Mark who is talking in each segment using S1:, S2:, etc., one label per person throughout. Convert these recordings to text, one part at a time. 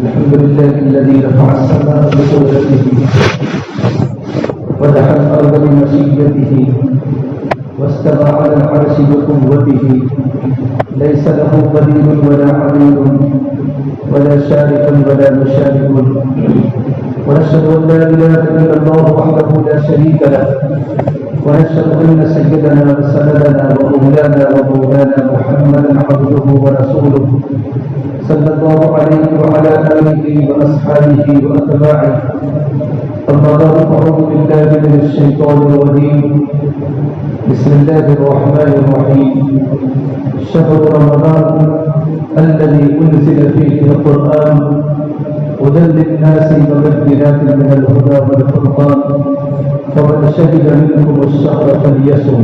S1: الحمد لله الذي رفع السماء بقدرته ودحى الأرض بمشيئته واستوى على العرش بقوته ليس له بديل ولا عديل ولا شارك ولا مشارك ونشهد أن لا إله إلا الله وحده لا شريك له ونشهد أن سيدنا وسندنا ومولانا محمدا عبده ورسوله صلى الله عليه وعلى آله وأصحابه وأتباعه. أما بعد فأعوذ بالله من الشيطان الرجيم. بسم الله الرحمن الرحيم. شهر رمضان الذي أنزل فيه القرآن هدى للناس وبينات من الهدى والفرقان فمن شهد منكم الشهر فليصم.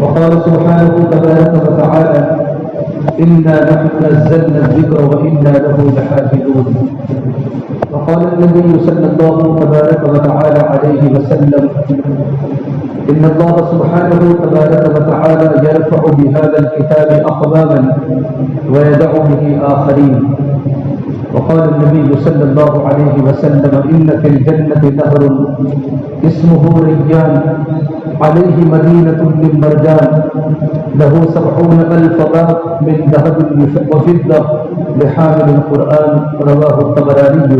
S1: وقال سبحانه تبارك وتعالى إنا نحن نزلنا الذكر وإنا له لحافظون. وقال النبي صلى الله تبارك وتعالى عليه وسلم إن الله سبحانه تبارك وتعالى يرفع بهذا الكتاب أقواما ويدع به آخرين. وقال النبي صلى الله عليه وسلم إن في الجنة نهر اسمه ريان عليه مدينة من مرجان له 70,000 باب من ذهب وفضة لحامل القرآن. رواه الطبراني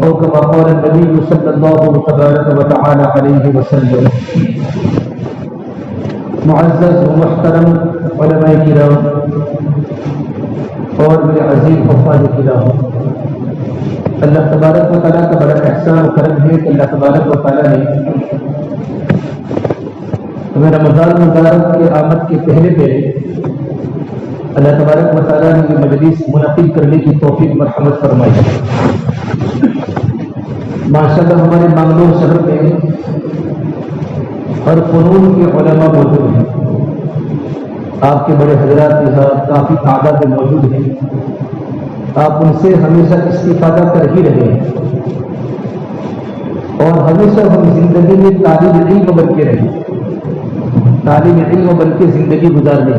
S1: أو كما قال النبي صلى الله تبارك وتعالى عليه وسلم. معزز و محترم علماء کرام اور میرے عزیز حفاظ کرام، اللہ تبارک و تعالیٰ کا بڑا احسان و کرم ہے کہ اللہ تبارک و تعالیٰ نے ہمیں رمضان مبارک کے آمد کے پہلے اللہ تبارک و تعالیٰ نے یہ مجلس منعقد کرنے کی توفیق مرحمت فرمائی. ماشاءاللہ ہمارے بنگلور شہر میں ہر فنون کے علماء موجود ہیں. آپ کے بڑے حضرات یہاں کافی تعداد میں موجود ہیں. آپ ان سے ہمیشہ استفادہ کر ہی رہے ہیں اور ہمیشہ ہم زندگی میں طالب علم بن کے رہے، طالب علم بن کے زندگی گزارنے.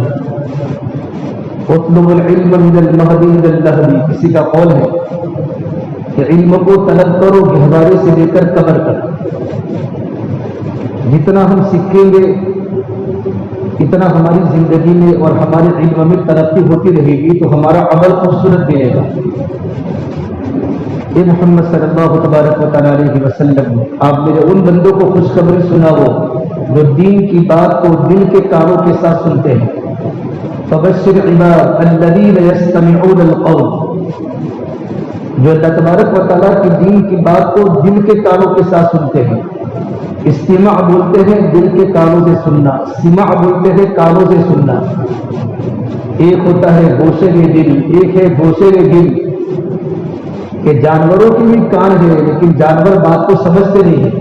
S1: اطلب العلم من المہد الى اللہد، کسی کا قول ہے کہ علم کو طلب کرو گہوارے سے لے کر قبر تک. جتنا ہم سیکھیں گے اتنا ہماری زندگی میں اور ہمارے علم میں ترقی ہوتی رہے گی تو ہمارا عمل خوبصورت ملے گا. اے محمد صلی اللہ تبارک و تعالیٰ علیہ وسلم، آپ میرے ان بندوں کو خوشخبری سناؤ جو دین کی بات کو دل کے کانوں کے ساتھ سنتے ہیں. فبشر عباد الذین یستمعون القول، جو اللہ تبارک و تعالیٰ کی دین کی بات کو دل کے کانوں کے ساتھ سنتے ہیں. استماع بولتے ہیں دل کے کانوں سے سننا، سماع بولتے ہیں کانوں سے سننا. ایک ہوتا ہے گوشے میں دل، ایک ہے گوشے میں دل. کہ جانوروں کی بھی کان ہے لیکن جانور بات کو سمجھتے نہیں ہیں.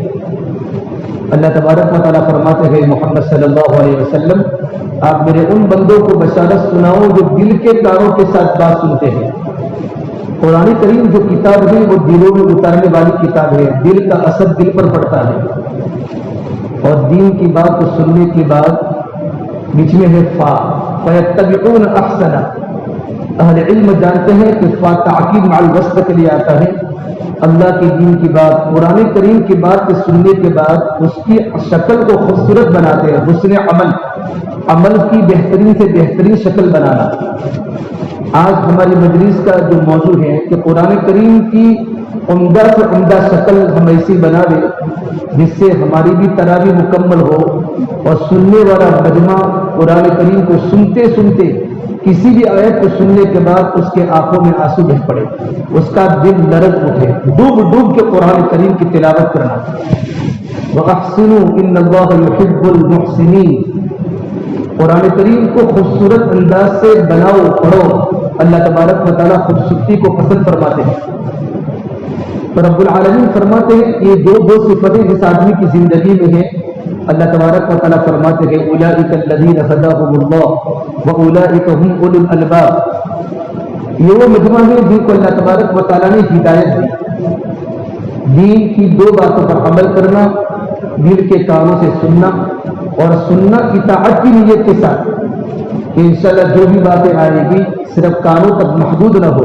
S1: اللہ تبارک و تعالیٰ فرماتے ہیں محمد صلی اللہ علیہ وسلم، آپ میرے ان بندوں کو بشارت سناؤ جو دل کے کانوں کے ساتھ بات سنتے ہیں. قرآن کریم جو کتاب ہے وہ دلوں میں اتارنے والی کتاب ہے. دل کا اثر دل پر پڑتا ہے اور دین کی بات کو سننے کے بعد بیچ میں ہے فا فیتبعون احسنہ. اہل علم جانتے ہیں کہ فا تعقیب مع الوصف کے لیے آتا ہے. اللہ کی دین کی بات، قرآن کریم کی بات کے سننے کے بعد اس کی شکل کو خوبصورت بناتے ہیں. حسن عمل کی بہترین سے بہترین شکل بنانا. آج ہماری مجلس کا جو موضوع ہے کہ قرآن کریم کی عمدہ سے عمدہ شکل ہم ایسی بنا دیں جس سے ہماری بھی تراویح مکمل ہو اور سننے والا مجمع قرآن کریم کو سنتے سنتے کسی بھی آیت کو سننے کے بعد اس کے آنکھوں میں آنسو بہ پڑے، اس کا دل لرز اٹھے، ڈوب ڈوب کے قرآن کریم کی تلاوت کرنا. وَأَحْسِنُوا إِنَّ اللَّهَ يُحِبُّ الْمُحْسِنِينَ. قرآن کریم کو خوبصورت انداز سے بناؤ، پڑھو. اللہ تبارک و تعالیٰ خوبصورتی کو پسند فرماتے ہیں. تو رب العالمین فرماتے ہیں یہ دو صفتیں جس آدمی کی زندگی میں ہیں. اللہ تبارک و تعالیٰ فرماتے ہیں اولئک الذین ھداھم اللہ واولئک ھم اولو الالباب. یہ وہ مجمع ہے جن کو اللہ تبارک و تعالیٰ نے ہدایت دی. دین کی دو باتوں پر عمل کرنا، دل کے کانوں سے سننا اور سننا اطاعت کی نیت کے ساتھ کہ انشاءاللہ جو بھی باتیں آئے گی صرف کانوں تک محدود نہ ہو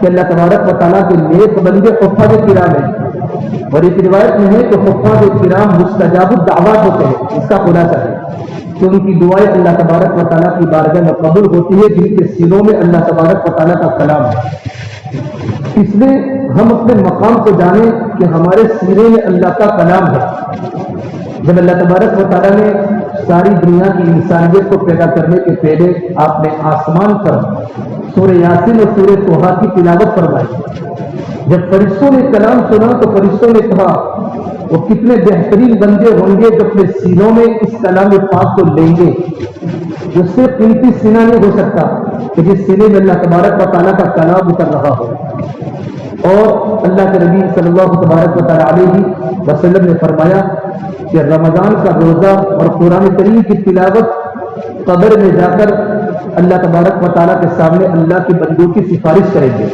S1: کہ اللہ تبارک و تعالیٰ کے نیک بندے حفاظ کرام ہیں، اور ایک روایت میں ہے کہ حفاظ کرام مستجاب الدعوات ہوتے ہیں۔ اس کا خلاصہ ہے کہ ان کی دعائیں اللہ تبارک و تعالیٰ کی بارگاہ میں قبول ہوتی ہے جن کے سینوں میں اللہ تبارک و تعالیٰ کا کلام ہے۔ اس لیے ہم اپنے مقام کو جانیں کہ ہمارے سینے میں اللہ کا کلام ہے۔ جب اللہ تبارک و تعالیٰ نے ساری دنیا کی انسانیت کو پیدا کرنے کے پہلے آپ نے آسمان پر سورہ یاسین اور سورہ طہ کی تلاوت فرمائی۔ جب فرشتوں نے کلام سنا تو فرشتوں نے کہا وہ کتنے بہترین بندے ہوں گے جو اپنے سینوں میں اس کلام پاک کو لیں گے۔ اس سے قیمتی سینہ نہیں ہو سکتا کہ جس سینے میں اللہ تبارک و تعالیٰ کا کلام اتر رہا ہو۔ اور اللہ کے نبی صلی اللہ تبارک و تعالیٰ علیہ وسلم نے فرمایا کہ رمضان کا روزہ اور قرآن کریم کی تلاوت قبر میں جا کر اللہ تبارک و تعالیٰ کے سامنے اللہ کی بندوں کی سفارش کریں گے۔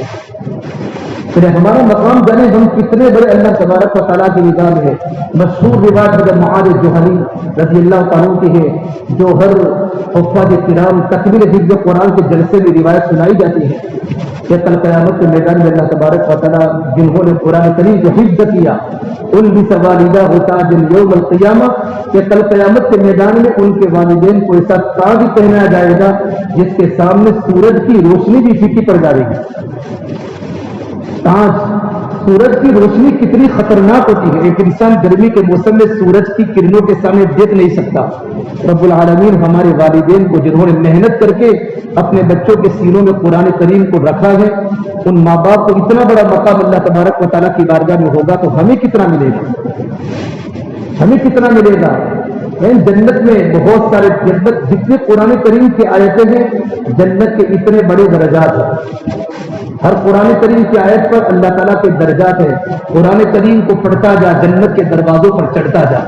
S1: پھر ہمارا مقام جانے ہم کتنے بڑے اللہ تبارک و تعالیٰ کی نگاہ میں ہے۔ مشہور روایت حضرت معاذ جوہنی رضی اللہ تعالیٰ کی ہے، جو ہر حفاظ کرام تکمیل حفظ قرآن کے جلسے میں روایت سنائی جاتی ہے کہ کل قیامت کے میدان میں اللہ تبارک و تعالیٰ جنہوں نے قرآن کریم کو حفظ کیا ان بھی سوالیدہ ہوتا جن یوم القیامہ، کہ کل قیامت کے میدان میں ان کے والدین کو ایسا تاج پہنایا جائے گا جس کے سامنے سورج کی روشنی بھی پھیکی پڑ جائے گی۔ تاج، سورج کی روشنی کتنی خطرناک ہوتی ہے، ایک انسان گرمی کے موسم میں سورج کی کرنوں کے سامنے دیکھ نہیں سکتا۔ رب العالمین ہمارے والدین کو جنہوں نے محنت کر کے اپنے بچوں کے سینوں میں قرآن کریم کو رکھا ہے، ان ماں باپ کو اتنا بڑا مقام اللہ تبارک و تعالیٰ کی بارگاہ میں ہوگا تو ہمیں کتنا ملے گا، ہمیں کتنا ملے گا۔ جنت میں بہت سارے، جنت جتنے قرآن کریم کی آیتیں ہیں جنت کے اتنے بڑے درجات ہیں۔ ہر قرآن کریم کی آیت پر اللہ تعالیٰ کے درجات ہیں۔ قرآن کریم کو پڑھتا جا، جنت کے دروازوں پر چڑھتا جا۔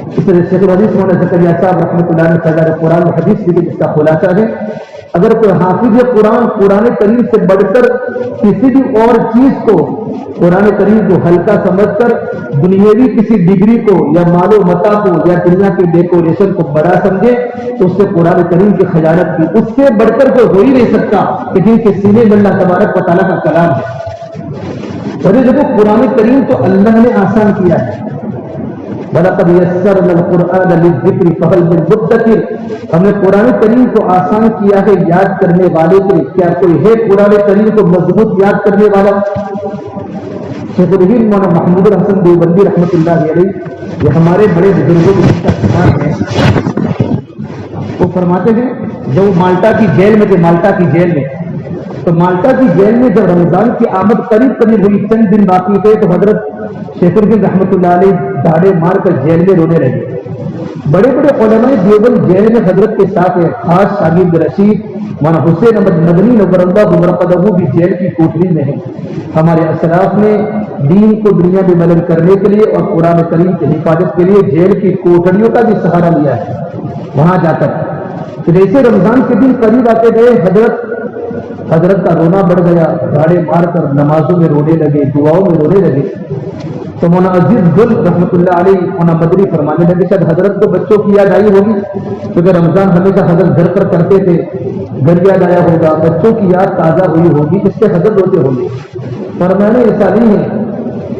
S1: اس طرح شیخ الحدیث مولانا زکریا صاحب رحمۃ اللہ علیہ فضائل قرآن حدیث لکھے، جس کا خلاصہ ہے اگر کوئی حافظ قرآن کریم سے بڑھ کر کسی بھی اور چیز کو، قرآن کریم کو ہلکا سمجھ کر دنیاوی کسی ڈگری کو یا مال و متا کو یا دنیا کے ڈیکوریشن کو بڑا سمجھے تو اس سے قرآن کریم کی خیانت کی، اس سے بڑھ کر کوئی ہو ہی نہیں سکتا کہ جن کے سینے میں اللہ تبارک و تعالیٰ کا کلام ہے۔ اور دیکھو قرآن کریم تو اللہ نے آسان کیا ہے، وَلَقَدْ يَسَّرْنَا الْقُرْآنَ لِلذِّكْرِ فَهَلْ مِن مُدَّكِرٍ، ہم نے قرآن کریم کو آسان کیا ہے یاد کرنے والے کے لیے، کیا کوئی ہے قرآن کریم کو مضبوط یاد کرنے والا؟ شیخ الہند مولانا محمود الحسن دیوبندی رحمۃ اللہ علیہ، یہ ہمارے بڑے بزرگوں کے کتاب ہے، وہ فرماتے ہیں جو مالٹا کی جیل میں تھے، مالٹا کی جیل میں، تو مالٹا کی جیل میں جب رمضان کی آمد قریب ہوئی، چند دن باقی تھے، تو حضرت شیخ الہند رحمۃ اللہ علیہ داڑے مار کر جیل میں رونے لگے۔ بڑے بڑے علماء دیوبند جیل میں حضرت کے ساتھ ہیں، خاص شاگرد رشید مولانا حسین احمد مدنی نور اللہ مرقدہ بھی جیل کی کوٹری میں ہیں۔ ہمارے اسلاف نے دین کو دنیا میں بلند کرنے کے لیے اور قرآن کریم کی حفاظت کے لیے جیل کی کوٹریوں کا بھی سہارا لیا ہے۔ وہاں جا کر جیسے رمضان کے دن قریب آتے گئے، حضرت کا رونا بڑھ گیا، داڑے مار کر نمازوں میں رونے لگے، دعاؤں میں رونے لگے۔ تو مولانا عزیز گل رحمۃ اللہ علیہ مولانا بدری فرمانے لگے شاید حضرت کو بچوں کی یاد آئی ہوگی، کیونکہ رمضان ہمیشہ حضرت گھر پر کرتے تھے، گھر یاد آیا ہوگا، بچوں کی یاد تازہ ہوئی ہوگی، جس سے حضرت روتے ہوں گے۔ فرمانے ایسا نہیں ہے،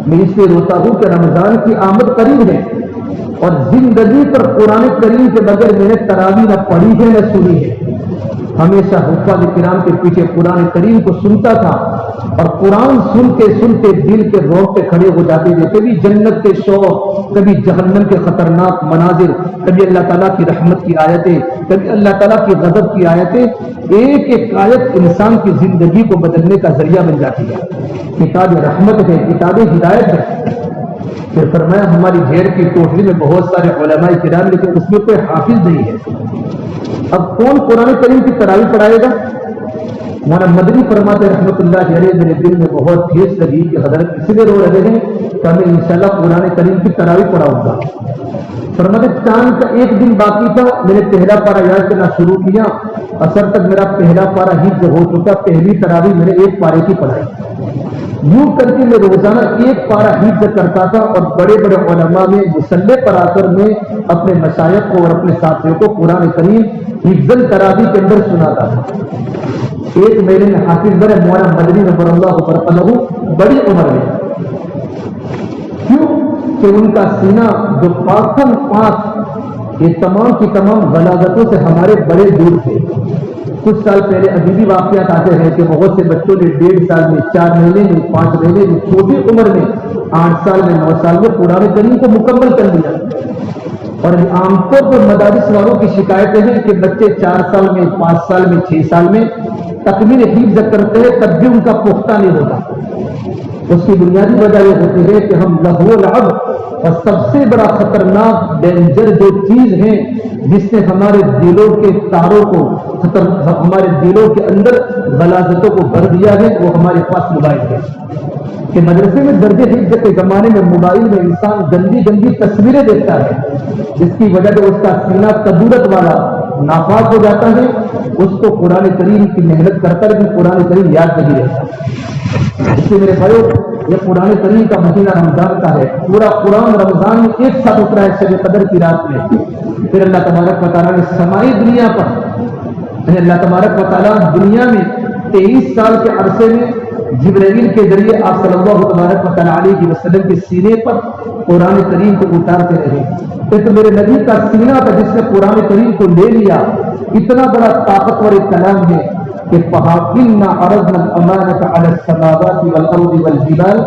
S1: میں اس لیے روتا ہوں کہ رمضان کی آمد قریب ہے اور زندگی پر قرآن کریم کے بغیر میں نے تراویح نہ پڑھی ہے نہ سنی ہے۔ ہمیشہ حفاظ کرام کے پیچھے قرآن کریم کو سنتا تھا اور قرآن سنتے سنتے دل کے رونگٹے کھڑے ہو جاتے تھے، کبھی جنت کے شوق، کبھی جہنم کے خطرناک مناظر، کبھی اللہ تعالیٰ کی رحمت کی آیتیں، کبھی اللہ تعالیٰ کی غضب کی آیتیں، ایک ایک آیت انسان کی زندگی کو بدلنے کا ذریعہ بن جاتی ہے۔ کتاب رحمت ہے، کتاب ہدایت ہے۔ پھر فرمایا ہماری جیل کی کوٹری میں بہت سارے علماء کرام، لیکن اس میں کوئی حافظ نہیں ہے۔ اب کون قرآن کریم کی تراویح پڑھائے گا؟ مولانا مدنی فرماتے رحمۃ اللہ علیہ، میرے دل میں بہت ٹھیس لگی کہ حضرت اس لیے رو رہے ہیں کہ میں انشاءاللہ قرآن کریم کی تراویح پڑھاؤں گا۔ فرماتے چاند کا ایک دن باقی تھا، میں نے پہلا پارہ یاد کرنا شروع کیا، اثر تک میرا پہلا پارہ حفظ ہو چکا، پہلی تراویح میں نے ایک پارے کی پڑھائی۔ یوں کر کے میں روزانہ ایک پارہ حفظ کرتا تھا اور بڑے بڑے علماء میں مصلے پر آ کر میں اپنے مشائخ کو اور اپنے ساتھیوں کو قرآن کریم حفظ تراویح کے اندر سناتا تھا۔ ایک مہینے میں حافظ بنے مولانا مدنی نبر اللہ برقلہ بڑی عمر میں. کیوں کہ ان کا سینہ جو پاکن پاک یہ تمام کی تمام غلاظتوں سے ہمارے بڑے دور تھے. کچھ سال پہلے ابھی بھی واقعات آتے ہیں کہ بہت سے بچوں نے 1.5 سال میں 4 مہینے میں 5 مہینے میں چھوٹی عمر میں 8 سال میں 9 سال میں قرآن کریم کو مکمل کر لیا. اور عام طور پر مدارس والوں کی شکایتیں ہیں کہ بچے 4 سال میں 5 سال میں 6 سال میں تکمیل حفظ کرتے ہیں تب بھی ان کا پختہ نہیں ہوتا. اس کی بنیادی وجہ یہ ہوتی ہے کہ ہم لہو لعب اور سب سے بڑا خطرناک ڈینجر جو چیز ہے جس نے ہمارے دلوں کے تاروں کو ہمارے دلوں کے اندر غلاظتوں کو بھر دیا ہے وہ ہمارے پاس موبائل ہے. کہ مدرسے میں درجے حفظ کے زمانے میں موبائل میں انسان گندی گندی تصویریں دیکھتا ہے جس کی وجہ سے اس کا سینہ کدورت والا ناپاک ہو جاتا ہے. اس کو قرآن کریم کی محنت کرتا ہے لیکن قرآن کریم یاد نہیں رہتا. اس سے میرے بھائیو یہ قرآن کریم کا مہینہ رمضان کا ہے. پورا قرآن رمضان میں ایک ساتھ اترا ہے شب قدر کی رات میں. پھر اللہ تبارک و تعالیٰ نے سمائی دنیا پر اللہ تبارک و تعالیٰ دنیا میں 23 سال کے عرصے میں جبرائیل کے ذریعے آپ صلی اللہ تبارک و تعالیٰ علیہ وسلم کے سینے پر قرآن کریم کو اتارتے رہے. پھر تو میرے نبی کا سینہ تھا جس نے قرآن کریم کو لے لیا. اتنا بڑا طاقتور کلام ہے کہ إِنَّا عَرَضْنَا الْأَمَانَةَ عَلَى السَّمَاوَاتِ وَالْأَرْضِ وَالْجِبَالِ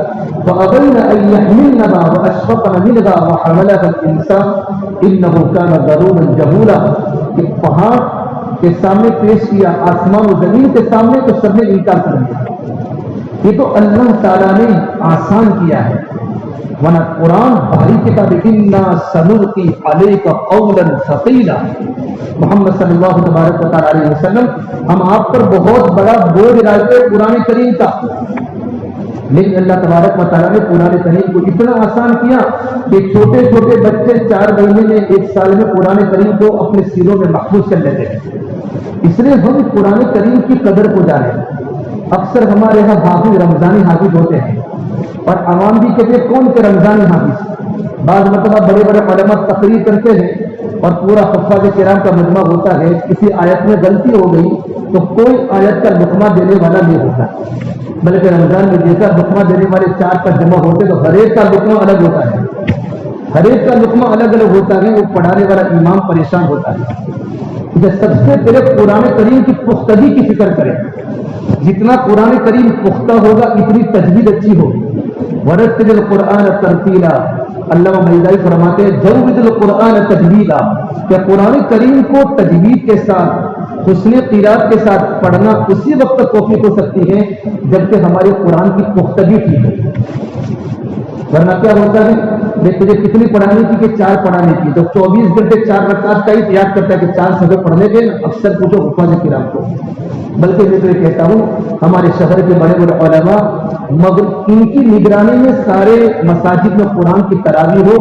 S1: فَأَبَيْنَ أَن يَحْمِلْنَهَا وَأَشْفَقْنَ مِنْهَا وَحَمَلَهَا الْإِنسَانُ إِنَّهُ كَانَ ظَلُومًا جَهُولًا. کہ پہاڑ کے سامنے پیش کیا آسمان و زمین کے سامنے تو سب نے انکار کر دیا. یہ تو اللہ تعالیٰ نے آسان کیا ہے ورنہ قرآن بھاری کتاب إِنَّا سَنُلْقِي عَلَيْكَ قَوْلًا ثَقِيلًا. محمد صلی اللہ تبارک و تعالیٰ علیہ وسلم ہم آپ پر بہت بڑا بوجھ ڈالتے ہیں قرآن کریم کا. لیکن اللہ تبارک و تعالیٰ نے قرآن کریم کو اتنا آسان کیا کہ چھوٹے چھوٹے بچے 4 مہینے میں 1 سال میں قرآن کریم کو اپنے سینوں میں محفوظ کر لیتے ہیں. اس لیے ہم قرآن کریم کی قدر کو جانیں. اکثر ہمارے یہاں حافظ رمضانی حافظ ہوتے ہیں اور عوام بھی کہتے ہیں کون کے رمضانی حافظ. بعض مرتبہ بڑے بڑے علماء تقریر کرتے ہیں اور پورا حفاظ کرام کا مجمع ہوتا ہے. کسی آیت میں غلطی ہو گئی تو کوئی آیت کا لقمہ دینے والا نہیں ہوتا بلکہ رمضان میں جیسا لقمہ دینے والے 4 پر جمع ہوتے تو ہر ایک کا لقمہ الگ ہوتا ہے. ہر ایک کا لقمہ الگ الگ ہوتا ہے. وہ پڑھانے والا امام پریشان ہوتا ہے. سب سے پہلے قرآن کریم کی پختگی کی فکر کریں. جتنا قرآن کریم پختہ ہوگا اتنی تجوید اچھی ہوگی. ورتل القرآن ترتیلا. علامہ مجدائی فرماتے ہیں جود القرآن تجویدا کہ قرآن کریم کو تجوید کے ساتھ حسن قرات کے ساتھ پڑھنا اسی وقت توفیق ہو سکتی ہے جبکہ ہمارے قرآن کی پختگی ٹھیک ہے. ورنہ کیا ہوتا ہے تجھے کتنی پڑھانے کی کہ 4 پڑھانے کی تو 24 گھنٹے 4 رکعات کا ہی یاد کرتا ہے کہ 4 صفحے پڑھنے کے. اکثر پوچھو حفاظ کرام کو. بلکہ میں تو یہ کہتا ہوں ہمارے شہر کے بڑے بڑے علماء مگر ان کی نگرانی میں سارے مساجد میں قرآن کی تراویح ہو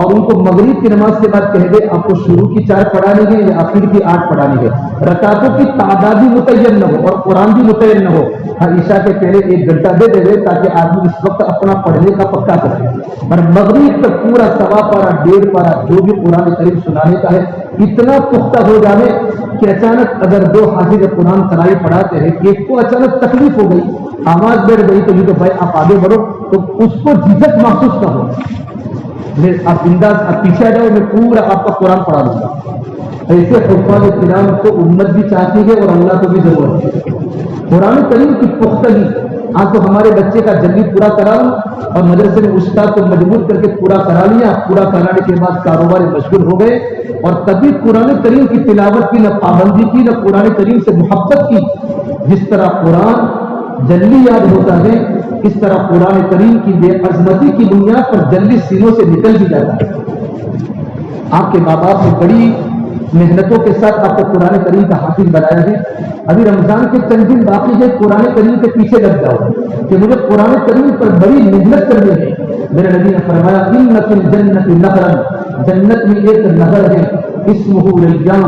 S1: اور ان کو مغرب کی نماز کے بعد کہہ دے آپ کو شروع کی 4 پڑھانی ہے یا آخر کی 8 پڑھانی ہے. رکعتوں کی تعداد بھی متعین نہ ہو اور قرآن بھی متعین نہ ہو. عشاء کے پہلے 1 گھنٹہ دے دے تاکہ آدمی اس وقت اپنا پڑھنے کا پکا کرے. اور مغرب تک پورا 1.25 پارہ 1.5 پارہ جو بھی قرآن کریم سنانے کا ہے اتنا پختہ ہو جانے کہ اچانک اگر 2 حافظ قرآن تراویح پڑھاتے ہیں ایک کو اچانک تکلیف ہو گئی آواز بیٹھ گئی تو یہ تو بھائی آپ آگے بڑھو تو اس کو جھجک محسوس نہ ہو. آپ انداز آپ پیچھے جاؤ میں پورا آپ کا قرآن پڑھا دوں گا. ایسے حفاظ کرام کو امت بھی چاہتی ہے اور اللہ کو بھی ضرورت ہے. قرآن کریم کی پختگی آج تو ہمارے بچے کا جلدی پورا کرا اور مدرسے میں استاد کو مجبور کر کے پورا کرا لیا. پورا کرانے کے بعد کاروبار مشغول ہو گئے اور کبھی قرآن کریم کی تلاوت کی نہ پابندی کی نہ قرآن کریم سے محبت کی. جس طرح قرآن جلدی یاد ہوتا ہے اس طرح قرآن کریم کی بے عظمتی کی بنیاد پر جلدی سینوں سے نکل بھی جاتا ہے. آپ کے ماں باپ نے بڑی محنتوں کے ساتھ آپ کو قرآن کریم کا حافظ بنایا ہے. ابھی رمضان کے چند دن باقی ہے قرآن کریم کے پیچھے لگ جاؤ کہ مجھے قرآن کریم پر بڑی محنت کرنی ہے. میرے نبی نے فرمایا ان فی الجنت نہرا جنت میں ایک نہر ہے اسمہ ریان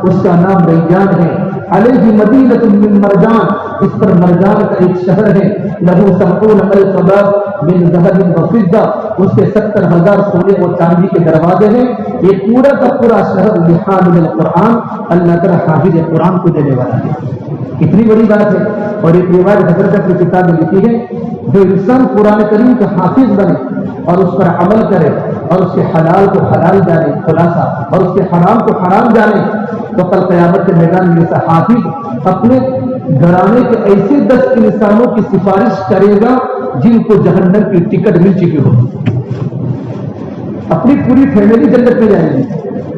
S1: اس کا نام ریان ہے. علیہ مدینۃ من مرجان اس پر مرجان کا ایک شہر ہے. لہو 70,000 باب من ذهب وفضہ اس کے 70,000 سونے اور چاندی کے دروازے ہیں. یہ پورا کا پورا شہر لحامل القرآن اللہ تعالی حافظ قرآن کو دینے والا ہے. اتنی بڑی بات ہے. اور ایک روایت حضرت اپنی کتاب میں لکھی ہے جو انسان قرآن کریم کا حافظ بنے اور اس پر عمل کرے اور اس کے حلال کو حلال جانے خلاصہ اور اس کے حرام کو حرام جانے تو کل قیامت کے میدان میں ایسا حافظ اپنے گھرانے کے ایسے 10 انسانوں کی سفارش کرے گا جن کو جہنم کی ٹکٹ مل چکی ہو. اپنی پوری فیملی جنت میں جائے گی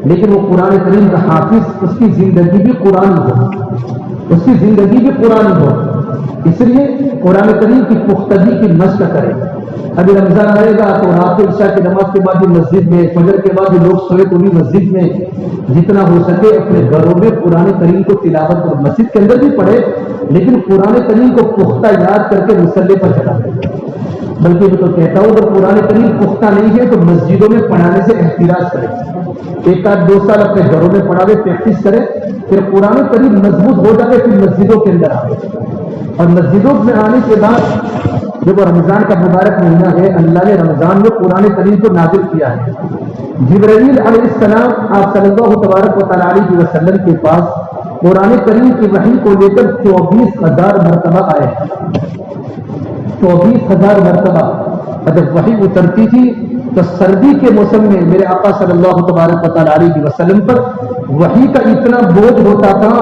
S1: لیکن وہ قرآن کریم کا حافظ اس کی زندگی بھی قرآن ہو اس کی زندگی بھی قرآن ہو. اس لیے قرآن کریم کی پختگی کی مشق کرے. ابھی رمضان آئے گا تو رات عشاء کی نماز کے بعد بھی مسجد میں فجر کے بعد بھی لوگ سوئے تو بھی مسجد میں جتنا ہو سکے اپنے گھروں میں قرآن کریم کو تلاوت کرو. مسجد کے اندر بھی پڑھے لیکن قرآن کریم کو پختہ یاد کر کے مصلی پر چڑھا دے. بلکہ میں تو کہتا ہوں اگر قرآن کریم پختہ نہیں ہے تو مسجدوں میں پڑھانے سے احتراج کرے. 1-2 سال اپنے گھروں میں پڑھا دے پریکٹس کرے پھر قرآن کریم مضبوط ہو جائے پھر مسجدوں کے اندر آئے. اور مسجدوں میں آنے کے بعد جب رمضان کا مبارک مہینہ ہے اللہ نے رمضان میں قرآن کریم کو نازل کیا ہے. جبرائیل علیہ السلام آپ صلی اللہ تبارک و تعالیٰ علیہ وسلم کے پاس قرآن کریم کی وحی کو لے کر 24,000 مرتبہ آئے. 24,000 مرتبہ. جب وحی اترتی تھی تو سردی کے موسم میں میرے آقا صلی اللہ تبارک و تعالیٰ علیہ وسلم پر وحی کا اتنا بوجھ ہوتا تھا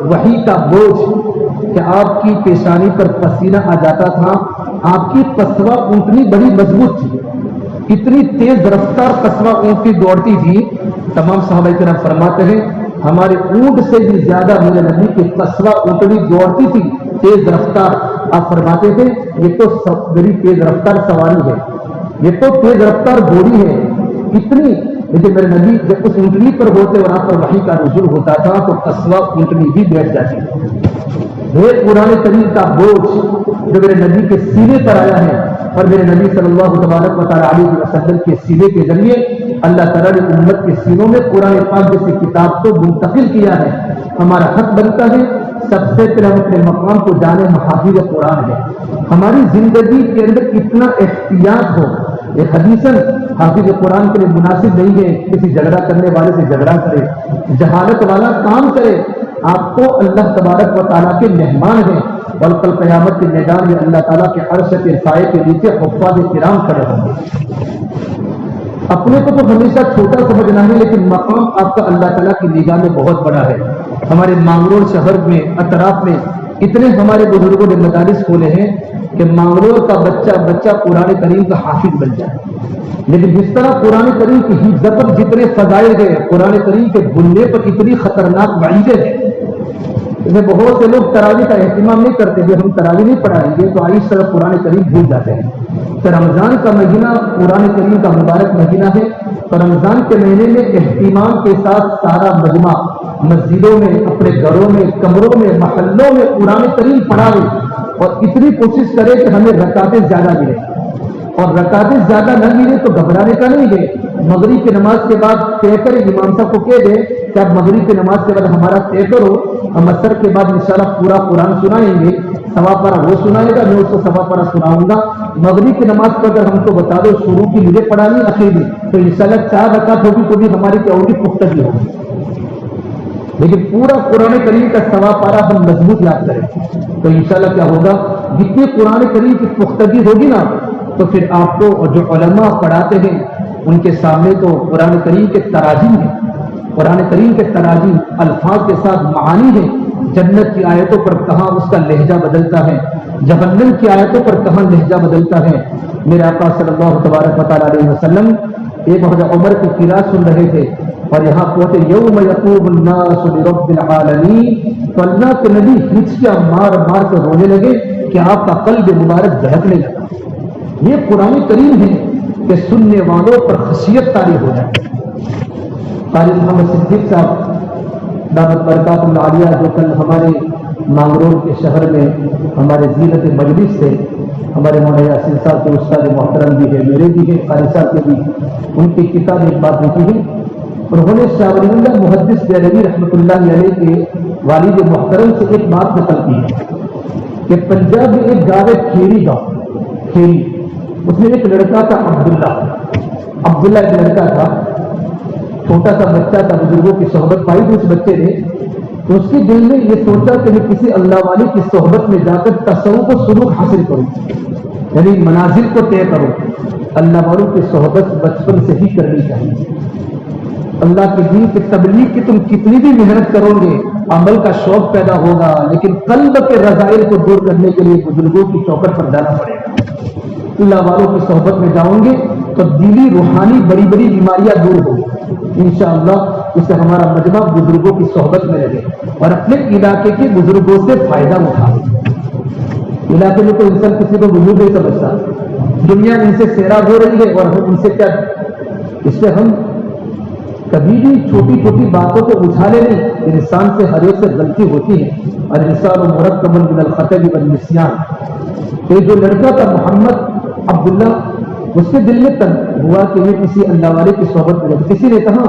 S1: وحی کا بوجھ کہ آپ کی پیشانی پر پسینہ آ جاتا تھا. آپ کی قصوہ اونٹنی بڑی مضبوط تھی. اتنی تیز رفتار قصوہ اونٹنی دوڑتی تھی. تمام صحابہ کرام فرماتے ہیں ہمارے اونٹ سے بھی زیادہ میرے نبی کی قصوہ اونٹنی دوڑتی تھی تیز رفتار. آپ فرماتے تھے یہ تو بڑی تیز رفتار سواری ہے یہ تو تیز رفتار گھوڑی ہے. اتنی لیکن میرے نبی جب اس اونٹنی پر ہوتے اور آپ پر وحی کا نزول ہوتا تھا تو قصوہ اونٹنی بھی بیٹھ جاتی. یہ قرآن کریم کا بوجھ جو میرے نبی کے سینے پر آیا ہے اور میرے نبی صلی اللہ تبارک و تعالیٰ علیہ وسلم کے سینے کے ذریعے اللہ تعالیٰ نے امت کے سینوں میں قرآن پاک جیسی کتاب کو منتقل کیا ہے. ہمارا حق بنتا ہے سب سے پہلے ہم اپنے مقام کو جانے محافظ قرآن ہے. ہماری زندگی کے اندر اتنا احتیاط ہو. ایک حدیثاً حافظ قرآن کے لیے مناسب نہیں ہے کسی جھگڑا کرنے والے سے جھگڑا کرے جہالت والا کام کرے. آپ کو اللہ تبارک و تعالیٰ کے مہمان ہیں اور کل قیامت کے میدان میں اللہ تعالیٰ کے عرش کے سائے کے نیچے حفاظ کرام کھڑے ہوں گے. اپنے کو تو ہمیشہ چھوٹا سمجھنا ہے لیکن مقام آپ کا اللہ تعالیٰ کی نگاہ میں بہت بڑا ہے. ہمارے مانگرول شہر میں اطراف میں اتنے ہمارے بزرگوں نے مدارس کھولے ہیں کہ مانگرول کا بچہ قرآن کریم کا حافظ بن جائے. لیکن جس طرح قرآن کریم کی حفظ پر جتنے فضائل گئے قرآن کریم کے بھولنے پر اتنی خطرناک وعیدیں ہیں. بہت سے لوگ تراویح کا اہتمام نہیں کرتے کہ ہم تراویح نہیں پڑھائیں گے تو آئیس طرح قرآن کریم بھول جاتے ہیں. تو رمضان کا مہینہ قرآن کریم کا مبارک مہینہ ہے. تو رمضان کے مہینے میں اہتمام کے ساتھ سارا مجمع مسجدوں میں اپنے گھروں میں کمروں میں محلوں میں قرآن کریم پڑھائے اور اتنی کوشش کرے کہ ہمیں رکعتیں زیادہ ملے. اور رکعتیں زیادہ نہ ملے تو گھبرانے کا نہیں ہے. مغرب کی نماز کے بعد طے کرے امام صاحب کو کہہ دے کہ آپ مغرب کی نماز کے بعد ہمارا طے کرو. ہم عصر کے بعد انشاءاللہ پورا قرآن سنائیں گے. سوا پارہ وہ سنائے گا میں اس کو سوا پارہ سناؤں گا. مغرب کی نماز کو اگر ہم کو بتا دو شروع کی مجھے پڑھانی اخیری تو انشاءاللہ 4 رکعت ہوگی تو بھی ہماری کیا ہوگی پختگی ہوگی. لیکن پورا قرآن کریم کا سوا پارہ ہم مضبوط یاد کریں تو انشاءاللہ کیا ہوگا جتنی قرآن کریم کی پختگی ہوگی نا تو پھر آپ کو جو علماء پڑھاتے ہیں ان کے سامنے تو قرآن کریم کے تراجم ہیں. قرآن کریم کے تراجم الفاظ کے ساتھ معانی ہیں. جنت کی آیتوں پر کہاں اس کا لہجہ بدلتا ہے جہنم کی آیتوں پر کہاں لہجہ بدلتا ہے. میرے آقا صلی اللہ تبارک و تعالیٰ علیہ وسلم ایک وقت عمر کی قرأت سن رہے تھے اور یہاں پہنچے یوم یقوم الناس لرب العالمین تو اللہ کے نبی ہچکیاں مار مار کر رونے لگے کہ آپ کا قلب مبارک دھڑکنے لگا. یہ قرآن کریم ہے کہ سننے والوں پر خشیت طاری ہو جائے. قاری محمد صدیق صاحب دعوت برکات العالیہ جو کل ہمارے مانگرول کے شہر میں ہمارے زینت مجلس سے ہمارے مولانا یاسین صاحب کے استاد محترم بھی ہے میرے بھی ہے قاری صاحب کے بھی ان کی کتاب ایک بات لکھی ہے. انہوں نے شاہ ولی اللہ محدث دہلوی رحمۃ اللہ علیہ کے والد محترم سے ایک بات نقل کی ہے کہ پنجاب میں ایک گاؤں ہے کھیری گاؤں کھیری. اس میں ایک لڑکا تھا عبداللہ ایک لڑکا تھا چھوٹا سا بچہ تھا. بزرگوں کی صحبت پائی تو اس بچے نے تو اس کے دل نے یہ سوچا کہ میں کسی اللہ والے کی صحبت میں جا کر تصوف و سلوک حاصل کروں، یعنی منازل کو طے کروں۔ اللہ والوں کی صحبت بچپن سے ہی کرنی چاہیے۔ اللہ کے دین کی تبلیغ کی تم کتنی بھی محنت کرو گے، عمل کا شوق پیدا ہوگا، لیکن قلب کے رذائل کو دور کرنے کے لیے بزرگوں کی چوکٹ پر جانا پڑے گا۔ اللہ والوں کی صحبت میں جاؤں گے تو دلی روحانی بڑی بڑی بیماریاں دور ہوگی انشاءاللہ۔ اس سے ہمارا مجمع بزرگوں کی صحبت میں رہے اور اپنے علاقے کے بزرگوں سے فائدہ اٹھائے۔ علاقے میں تو انسان کسی کو بزرگ نہیں سمجھتا، دنیا ان سے سیراب ہو رہی ہے اور ہم ان سے کیا، اس سے ہم کبھی بھی چھوٹی چھوٹی باتوں کو اچھالے نہیں۔ انسان سے ہر ایک سے غلطی ہوتی ہے، اور انسان مرکب من الخطأ والنسیان۔ تو جو لڑکا تھا محمد عبداللہ، اس کے دل میں تن ہوا کہ یہ کسی اللہ والے کی صحبت میں، کسی نے کہا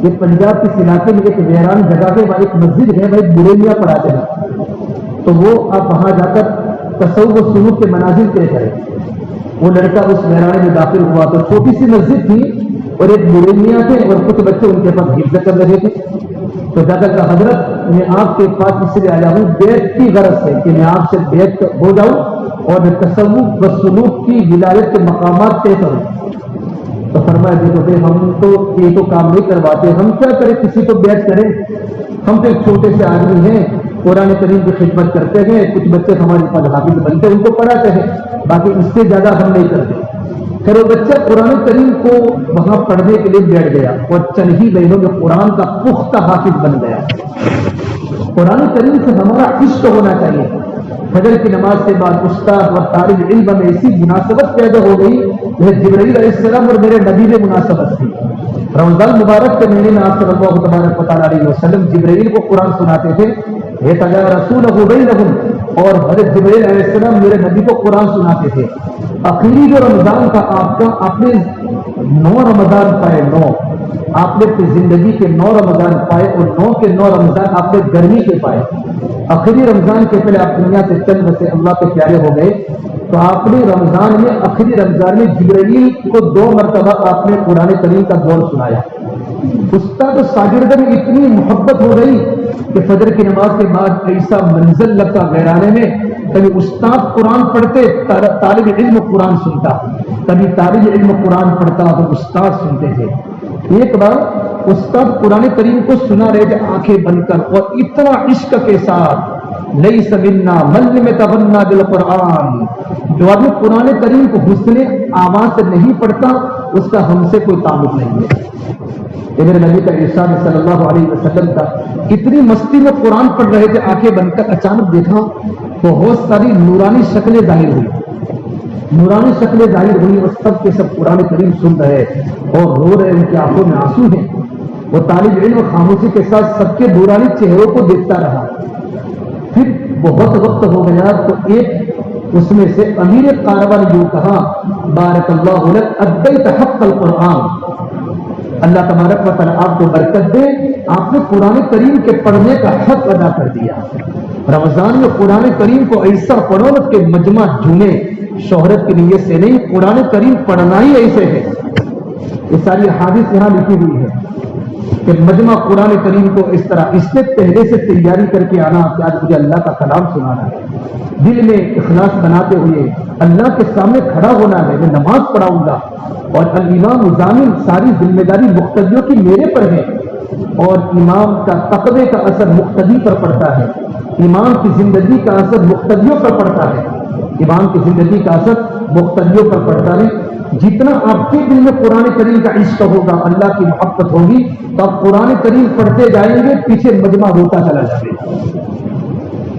S1: یہ پنجاب کے علاقے میں ایک ویران جگہ کے ایک مسجد ہے، ایک بڑے میاں پڑھاتے ہیں، تو وہ آپ وہاں جا کر تصوف و سلوک کے منازل طے کریں۔ وہ لڑکا اس ویرانے میں داخل ہوا تو چھوٹی سی مسجد تھی اور ایک بڑے میاں تھے اور کچھ بچے ان کے پاس حفظ کر رہے تھے۔ تو جا کر کہا حضرت میں آپ کے پاس اس لیے آیا ہوں بیعت کی غرض سے کہ میں آپ سے بیعت ہو جاؤں اور میں تصوف و سلوک کی ولایت کے مقامات طے کروں۔ تو فرمایا دیکھو بھائی ہم تو یہ تو کام نہیں کرواتے، ہم کیا کریں کسی کو بیعت کریں، ہم تو ایک چھوٹے سے آدمی ہیں، قرآن کریم کی خدمت کرتے ہیں، کچھ بچے ہمارے پاس حافظ بنتے ہیں ان کو پڑھاتے ہیں، باقی اس سے زیادہ ہم نہیں کرتے۔ پھر وہ بچہ قرآن کریم کو وہاں پڑھنے کے لیے بیٹھ گیا اور چند ہی مہینوں میں قرآن کا پختہ حافظ بن گیا۔ قرآن کریم سے ہمارا عشق ہونا چاہیے۔ فجر کی نماز کے بعد استاد اور طالب علم میں ایسی مناسبت پیدا ہو گئی جیسے جبرائیل علیہ السلام اور میرے نبی میں مناسبت تھی۔ رمضان مبارک کے مہینے میں آپ صلی اللہ تبارک و تعالیٰ علیہ وسلم جبرائیل کو قرآن سناتے تھے، رسولہ بینہم، اور حضرت جبرائیل علیہ السلام میرے نبی کو قرآن سناتے تھے۔ آخری جو رمضان کا آپ نے 9 رمضان پائے، 9 آپ نے اپنی زندگی کے 9 رمضان پائے اور 9 کے 9 رمضان آپ نے گرمی کے پائے۔ آخری رمضان کے پہلے آپ دنیا سے چل بسے اللہ کے پیارے ہو گئے، تو آپ نے رمضان میں آخری رمضان میں جبرائیل کو 2 مرتبہ آپ نے قرآن کریم کا دور سنایا۔ استاد و شاگرد میں اتنی محبت ہو گئی کہ فجر کی نماز کے بعد ایسا منزل لگتا ویرانے میں، کبھی استاد قرآن پڑھتے طالب علم قرآن سنتا، کبھی طالب علم قرآن پڑھتا تو استاد سنتے تھے۔ ایک بار استاد قرآن کریم کو سنا رہے تھے آنکھیں بند کر اور اتنا عشق کے ساتھ، لیس منا من لم یتغنى بالقرآن، جو آدمی قرآن کریم کو حسن آواز سے نہیں پڑھتا اس کا ہم سے کوئی تعلق نہیں ہے۔ یہ میرے نبی کا ارشاد صلی اللہ علیہ وسلم کا، اتنی مستی میں قرآن پڑھ رہے تھے، آنکھیں بند کر اچانک دیکھا بہت ساری نورانی شکلیں ظاہر ہوئی، نورانی شکلیں ظاہر ہوئی اور سب کے سب قرآن کریم سن رہے اور رو رہے، ان کی آنکھوں میں آنسو ہیں۔ وہ طالب علم خاموشی کے ساتھ سب کے نورانی چہروں کو دیکھتا رہا۔ پھر بہت وقت ہو گیا تو ایک اس میں سے امیر قاربہ نے جو کہا، بارک اللہ لک ادیت حق القرآن، اللہ تبارک و تعالیٰ آپ کو برکت دے، آپ نے قرآن کریم کے پڑھنے کا حق ادا کر دیا۔ رمضان میں قرآن کریم کو ایسا پڑھو کہ مجمع جھومے، شہرت کی نیت سے نہیں، قرآن کریم پڑھنا ہی ایسے ہے۔ یہ ساری حادث یہاں لکھی ہوئی ہے کہ مجمع قرآن کریم کو اس طرح، اس سے پہلے سے تیاری کر کے آنا کہ آج مجھے اللہ کا کلام سنانا ہے، دل میں اخلاص بناتے ہوئے اللہ کے سامنے کھڑا ہونا ہے، میں نماز پڑھاؤں گا اور الامام ضامن، ساری ذمہ داری مقتدیوں کی میرے پر ہے، اور امام کا تقوی کا اثر مقتدی پر پڑتا ہے، امام کی زندگی کا اثر مقتدیوں پر پڑتا ہے، امام کی زندگی کا اثر مقتدیوں پر پڑتا ہے۔ جتنا آپ کے دل میں قرآن کریم کا عشق ہوگا، اللہ کی محبت ہوگی، تو آپ قرآن کریم پڑھتے جائیں گے، پیچھے مجمع ہوتا چلا جائے گا۔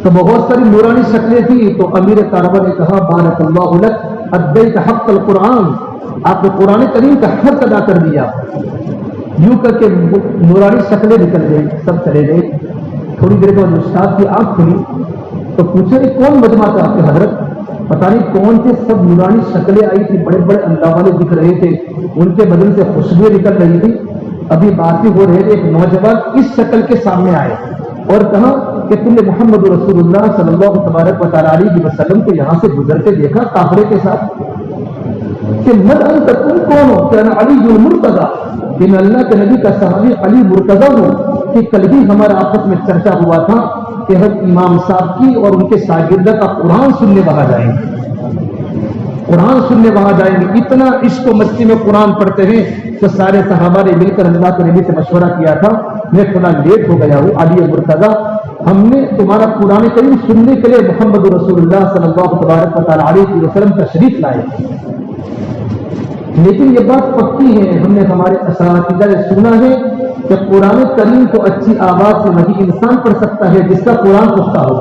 S1: تو بہت ساری نورانی شکلیں تھی، تو امیر قاربہ نے کہا، بارک اللہ لک ادیت حق القرآن، آپ نے قرآن کریم کا حق ادا کر دیا۔ یوں کر کے نورانی شکلیں نکل گئی، سب چلے گئے۔ تھوڑی دیر بعد استاد کی آنکھ کھلی تو پوچھا کہ کون مجمع تھا آپ کے حضرت؟ پتہ نہیں کون سے سب نورانی شکلیں آئی تھی، بڑے بڑے اللہ والے دکھ رہے تھے، ان کے بدن سے خوشبوئیں نکل رہی تھی۔ ابھی باتیں ہو رہے تھے، ایک نوجوان اس شکل کے سامنے آئے اور کہا کہ تم نے محمد رسول اللہ صلی اللہ تبارک و تعالیٰ علیہ وسلم کو یہاں سے گزرتے دیکھا قافلے کے ساتھ، کہ من انت، تم کون ہو؟ کہ انا علی المرتضی، کہ میں اللہ کے نبی کا صحابی علی مرتضی ہوں۔ کہ کل بھی ہمارا آپس میں چرچا ہوا تھا کہ ہم امام صاحب کی اور ان کے شاگردہ کا قرآن سننے وہاں جائیں گے، قرآن سننے وہاں جائیں گے۔ اتنا عشق و مستی میں قرآن پڑھتے ہیں تو سارے صحابہ نے مل کر اللہ کے نبی سے مشورہ کیا تھا، میں تھوڑا لیٹ ہو گیا ہوں علی مرتضیٰ، ہم نے تمہارا قرآن کریم سننے کے لیے محمد رسول اللہ صلی اللہ تبارک و تعالیٰ علیہ وسلم تشریف لائے، لیکن یہ بات پکی ہے، ہم نے ہمارے اساتذہ نے سنا ہے کہ قرآن کریم کو اچھی آواز سے وہی انسان پڑھ سکتا ہے جس کا قرآن پختہ ہو۔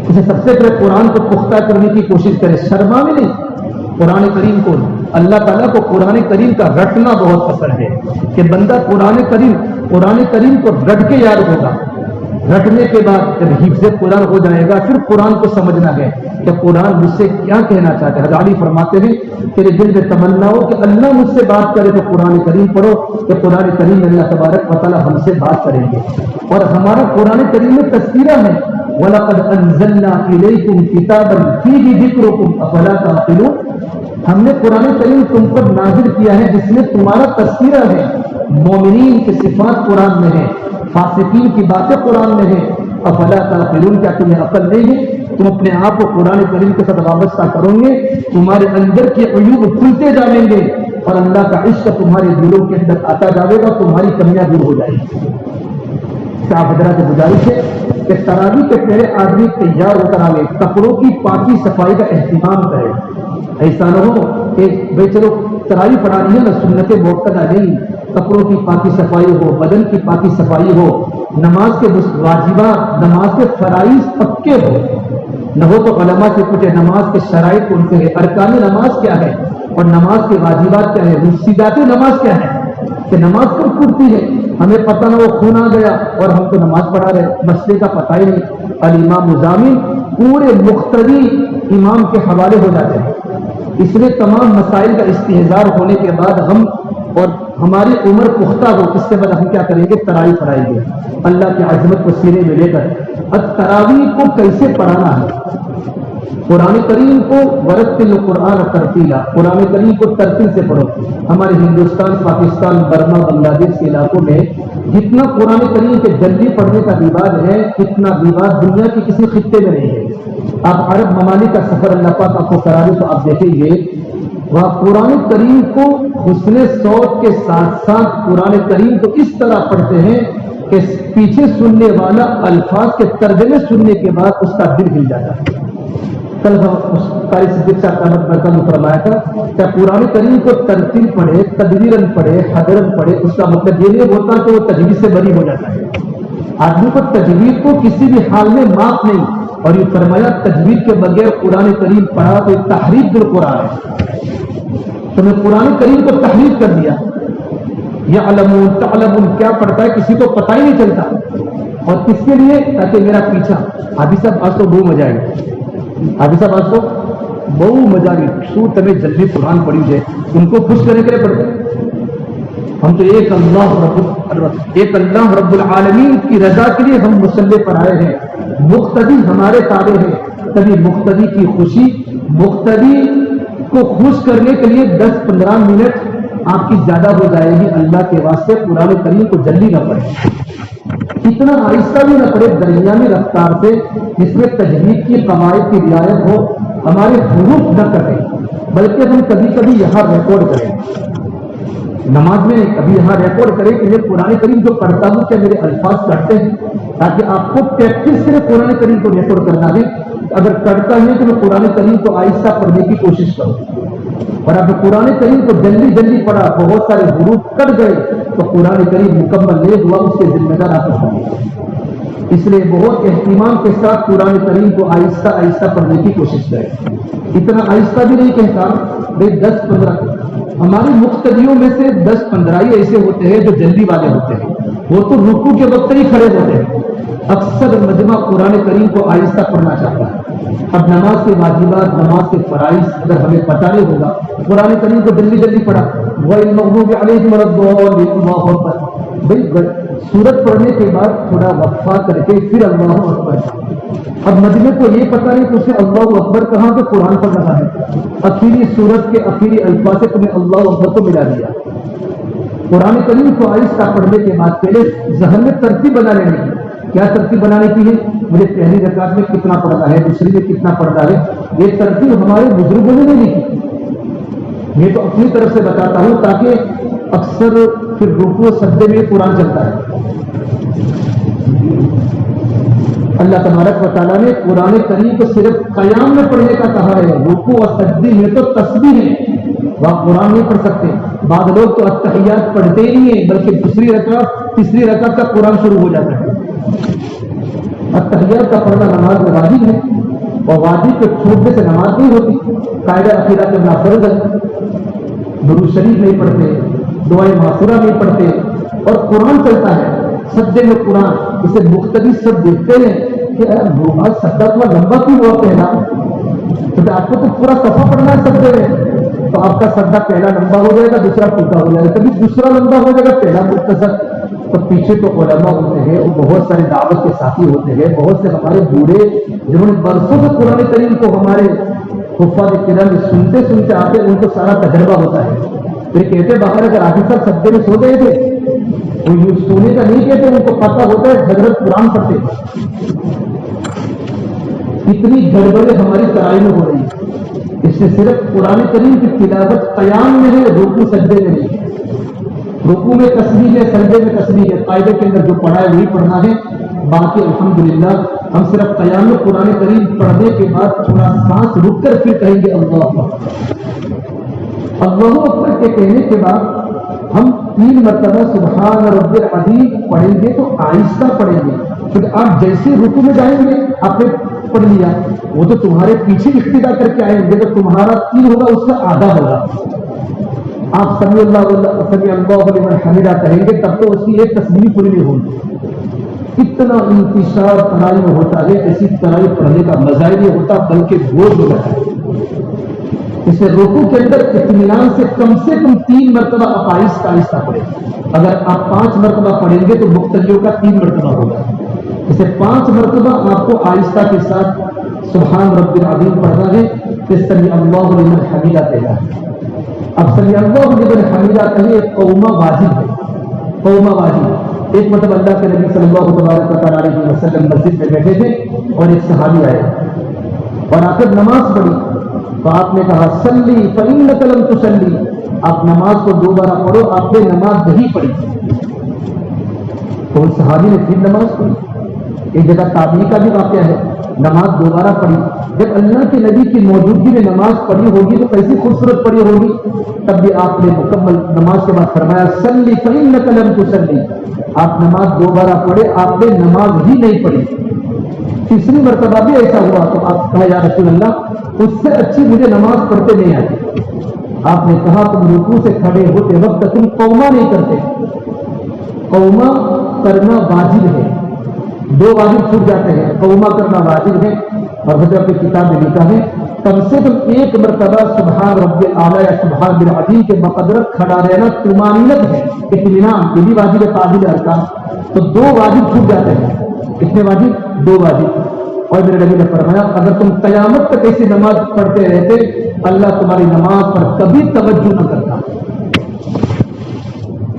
S1: اسے سب سے پہلے قرآن کو پختہ کرنے کی کوشش کرے، شرما میں نہیں۔ قرآن کریم کو اللہ تعالیٰ کو قرآن کریم کا رٹنا بہت پسند ہے کہ بندہ قرآن کریم کو رٹ کے یاد ہوگا۔ رٹنے کے بعد جب حفظ قرآن ہو جائے گا پھر قرآن کو سمجھنا ہے کہ قرآن مجھ سے کیا کہنا چاہتا ہے۔ حضرت علی فرماتے ہیں تیرے دل میں تمنا ہو کہ اللہ مجھ سے بات کرے تو قرآن کریم پڑھو، کہ قرآن کریم میں اللہ تبارک و تعالیٰ ہم سے بات کریں گے۔ اور ہمارا قرآن کریم میں تذکرہ ہے، وَلَقَدْ أَنزَلْنَا إِلَيْكُمْ كِتَابًا فِيهِ ذِكْرُكُمْ أَفَلَا تَعْقِلُونَ، ہم نے قرآن کریم تم پر نازل کیا ہے جس میں تمہارا تذکرہ ہے، مومنین کی صفات قرآن میں ہے، فاسقین کی باتیں قرآن میں ہے۔ افلا تعقلون، کیا تمہیں عقل نہیں ہے؟ تم اپنے آپ کو قرآن کریم کے ساتھ وابستہ کرو گے، تمہارے اندر کے عیوب کھلتے جائیں گے اور اللہ کا عشق تمہارے دلوں کے اندر آتا جائے گا، تمہاری کمیاں دور ہو جائیں گی۔ کیا حضرات سے گزارش ہے کہ تراویح کے پہلے آدمی تیار ہو کر آئے، کپڑوں کی پاکی صفائی کا اہتمام کرے، ایسا نہ ہو کہ بھائی چلو تراویح پڑھانی ہے نا، سنتیں موقع نہیں، کپڑوں کی پاکی صفائی ہو، بدن کی پاکی صفائی ہو، نماز کے واجبات، نماز کے فرائض پکے ہو، نہ ہو تو علماء سے پوچھے نماز کے شرائط کون سے ہے، ارکان نماز کیا ہے اور نماز کے واجبات کیا ہے، مفسدات نماز کیا ہے، کہ نماز کب ٹوٹتی ہے، ہمیں پتہ نہ وہ خون آ گیا اور ہم تو نماز پڑھا رہے، مسئلے کا پتہ ہی نہیں۔ الامام مزامل پورے مقتدی امام کے حوالے ہو جاتے ہیں، اس لیے تمام مسائل کا استحضار ہونے کے بعد ہم اور ہماری عمر پختہ ہو، اس کے بعد ہم کیا کریں گے، تراویح پڑھائیں گے اللہ کی عظمت کو سینے میں لے کر۔ اب تراویح کو کیسے پڑھانا ہے؟ قرآن کریم کو ورتل القرآن ترتیلا، قرآن کریم کو ترتیل سے پڑھو۔ ہمارے ہندوستان، پاکستان، برما، بنگلہ دیش کے علاقوں میں جتنا قرآن کریم کے جلدی پڑھنے کا رواج ہے اتنا رواج دنیا کے کسی خطے میں نہیں ہے۔ آپ عرب ممالک کا سفر اللہ پاک آپ کو کرا دیں تو آپ دیکھیں گے وہاں قرآن کریم کو حسن صوت کے ساتھ ساتھ قرآن کریم کو اس طرح پڑھتے ہیں کہ پیچھے سننے والا الفاظ کے ترجمے سننے کے بعد اس کا دل ہل جاتا ہے۔ کل قاری صدیق صاحب احمد برکت نے فرمایا تھا کہ قرآن کریم کو ترتیل پڑھے، تدویرن پڑھے، حضرن پڑھے، اس کا مطلب یہ نہیں ہوتا کہ وہ تجوید سے بری ہو جاتا ہے۔ آدمی کو تجوید کو کسی بھی حال میں معاف نہیں، اور یہ فرمایا تجوید کے بغیر قرآن کریم پڑھا تو تحریف بالقرآن ہے، تو میں قرآن کریم کو تحریف کر دیا۔ یعلمون تعلمون کیا پڑھتا ہے کسی کو پتہ ہی نہیں چلتا، اور کس کے لیے؟ تاکہ میرا پیچھا حافظ صاحب آج تو بہت مزہ آئے گا، حافظ صاحب آج تو بہت مزہ آئی شو تمہیں جلدی قرآن پڑھی جائے، ان کو خوش کرنے کے لیے پڑھتے۔ ہم تو ایک اللہ رب العالمین کی رضا کے لیے ہم مصلی پر آئے ہیں، مقتدی ہمارے تابع ہیں، کبھی مقتدی کی خوشی، مقتدی کو خوش کرنے کے لیے 10-15 منٹ آپ کی زیادہ ہو جائے گی، اللہ کے واسطے قرآن کریم کو جلدی نہ پڑھے، اتنا آہستہ بھی نہ پڑھے، درمیانی رفتار سے، جس میں تجوید کی قواعد کی رعایت ہو، ہمارے حروف نہ کریں بلکہ ہم کبھی کبھی یہاں ریکارڈ کریں، نماز میں کبھی یہاں ریکارڈ کریں کہ میں قرآن کریم جو پڑھتا ہوں کیا میرے الفاظ کٹتے ہیں، تاکہ آپ کو پریکٹس کرے قرآن کریم کو ریکارڈ کرنا ہے۔ اگر کرتا ہے تو میں قرآن کریم کو آہستہ پڑھنے کی کوشش کروں، اور اب قرآن کریم کو جلدی جلدی پڑھا، بہت سارے حروف کٹ گئے تو قرآن کریم مکمل نہیں ہوا، اس کے ذمہ دار آپ ہوں۔ اس لیے بہت اہتمام کے ساتھ قرآن کریم کو آہستہ آہستہ پڑھنے کی کوشش کریں، اتنا آہستہ بھی نہیں کہتا بھائی 10-15، ہماری مقتدیوں میں سے 10-15 ہی ایسے ہوتے ہیں جو جلدی والے ہوتے ہیں، وہ تو رکوع کے وقت ہی کھڑے ہوتے ہیں۔ اکثر مجمع قرآن کریم کو آہستہ پڑھنا چاہتا ہے۔ اب نماز کے واجبات، نماز کے فرائض اگر ہمیں پتہ نہیں ہوگا، قرآن کریم کو جلدی جلدی پڑھا، غیر المغضوب علیہم ولا الضالین، اللہ اکبر، بھائی سورت پڑھنے کے بعد تھوڑا وقفہ کر کے پھر اللہ اکبر۔ اب مجمع کو یہ پتہ نہیں تو اسے اللہ اکبر کہاں پہ قرآن پڑھ رہا ہے، اخیری سورت کے اخیری الفاظ سے تمہیں اللہ اکبر کو ملا دیا۔ قرآن کریم کو آہستہ پڑھنے کے بعد پہلے ذہن میں ترتیب بنا لینے کی. کیا ترتیب بنانے کی ہے؟ مجھے پہلی رکعت میں کتنا پڑھنا ہے، دوسری میں کتنا پڑھنا ہے. یہ ترتیب ہمارے بزرگوں نے نہیں کی. میں تو اپنی طرف سے بتاتا ہوں تاکہ اکثر پھر رکوع سجدے میں قرآن چلتا ہے. اللہ تبارک و تعالیٰ نے قرآن کریم کو صرف قیام میں پڑھنے کا کہا ہے. رکوع اور سجدے میں تو تسبیح ہے، وہاں قرآن نہیں پڑھ سکتے. بعض لوگ تو التحیات پڑھتے ہی نہیں ہیں، بلکہ دوسری رکعت تیسری رکعت کا قرآن شروع ہو جاتا ہے. التحیات کا پڑھنا نماز میں واجب ہے، اور واجب کے چھوٹنے سے نماز نہیں ہوتی. قاعدہ عقیدہ کرنا فرض ہے. درود شریف نہیں پڑھتے، دعائے معصورہ نہیں پڑھتے، اور قرآن چلتا ہے سجدے میں قرآن. اسے مختلف سب دیکھتے ہیں کہ سجدہ تھوڑا لمبا کیوں ہوا پہلا، تو آپ کو تو پورا صفحہ پڑھنا ہے سجدے میں، تو آپ کا سجدہ پہلا لمبا ہو جائے گا، دوسرا پھوٹا ہو جائے گا، کبھی دوسرا لمبا ہو جائے گا، پہلا مختصر. تو پیچھے تو علماء ہوتے ہیں، اور بہت سارے دعوت کے ساتھی ہوتے ہیں، بہت سے ہمارے بوڑھے جنہوں نے برسوں سے قرآن کریم کو ہمارے حفاظ کرام سنتے سنتے آتے، ان کو سارا تجربہ ہوتا ہے. پھر کہتے باہر اگر عادل صاحب سجدے میں سو گئے تھے، وہ سونے کا نہیں کہتے، ان کو پتہ ہوتا ہے حضرت قرآن پڑھتے. اتنی گڑبڑیں ہماری ترائی میں ہو رہی ہے. اس سے صرف قرآن کریم کی تلاوت قیام میں ہے، رکوع سجدے میں نہیں. رکوع میں تسبیح ہے، سجدے میں تسبیح ہے. قاعدے کے اندر جو پڑھا ہے وہی پڑھنا ہے. باقی الحمدللہ ہم صرف قیام میں قرآن کریم پڑھنے کے بعد تھوڑا سانس رک کر پھر کہیں گے اللہ اکبر. اللہ اکبر کے کہنے کے بعد ہم 3 مرتبہ سبحان رب العظیم پڑھیں گے، تو آہستہ پڑھیں گے. کیونکہ آپ جیسے رکوع میں جائیں گے آپ نے پڑھ لیا، وہ تو تمہارے پیچھے اقتدا کر کے آئیں گے، تو تمہارا 3 ہوگا اس کا آدھا ہوگا. آپ سمی اللہ لمن حمیدہ کہیں گے تب تو اس کی ایک تسبیح پوری نہیں ہوگی. اتنا انتشار ترائی میں ہوتا ہے، ایسی ترائی پڑھنے کا مزہ ہی نہیں ہوتا، بلکہ بوجھ ہو جاتا ہے. اسے رکوع کے اندر اطمینان سے کم 3 مرتبہ آپ آہستہ آہستہ پڑھیں. اگر آپ 5 مرتبہ پڑھیں گے تو مختلفوں کا 3 مرتبہ ہوگا. اسے 5 مرتبہ آپ کو آہستہ کے ساتھ سبحان رب العظیم پڑھنا ہے. سمی اللہ لمن حمیدہ کہنا ہے. اب سمی اللہ لمن حمیدہ کہیں قوما واجب ہے. قوما واجب. ایک مرتبہ اللہ کے نبی صلی اللہ علیہ وسلم مسجد میں بیٹھے تھے، اور ایک صحابی آئے اور آ کر نماز پڑھی. تو آپ نے کہا صلی فإنک لم تصلی، آپ نماز کو دوبارہ پڑھو، آپ نے نماز نہیں پڑھی. تو صحابی نے پھر نماز پڑھی. ایک جگہ تابعی کا بھی واقعہ ہے، نماز دوبارہ پڑھی. جب اللہ کے نبی کی موجودگی میں نماز پڑھی ہوگی تو کیسی خوبصورت پڑھی ہوگی. تب بھی آپ نے مکمل نماز کے بعد فرمایا صلی فإنک لم تصلی، آپ نماز دوبارہ پڑھے، آپ نے نماز ہی نہیں پڑھی. تیسری مرتبہ بھی ایسا ہوا تو آپ کہا یا رسول اللہ اس سے اچھی مجھے نماز پڑھتے نہیں آتی. آپ نے کہا تم رکوع سے کھڑے ہوتے وقت تم قوما نہیں کرتے. قوما کرنا واجب ہے، 2 واجب چھوٹ جاتے ہیں. قوما کرنا واجب ہے، اور حضرت کی کتاب میں لکھا ہے کم سے کم 1 مرتبہ سبحان رب الاعلی یا سبحان العظیم کے مقدرت کھڑا رہنا طمانینت ہے، اطمینان. یہ بھی واجب ہے قابل ارکان. تو 2 واجب چھوٹ جاتے ہیں. کتنے واجب؟ 2 واجب. اور میرے نبی نے فرمایا اگر تم قیامت تک ایسی نماز پڑھتے رہتے اللہ تمہاری نماز پر کبھی توجہ نہ کرتا.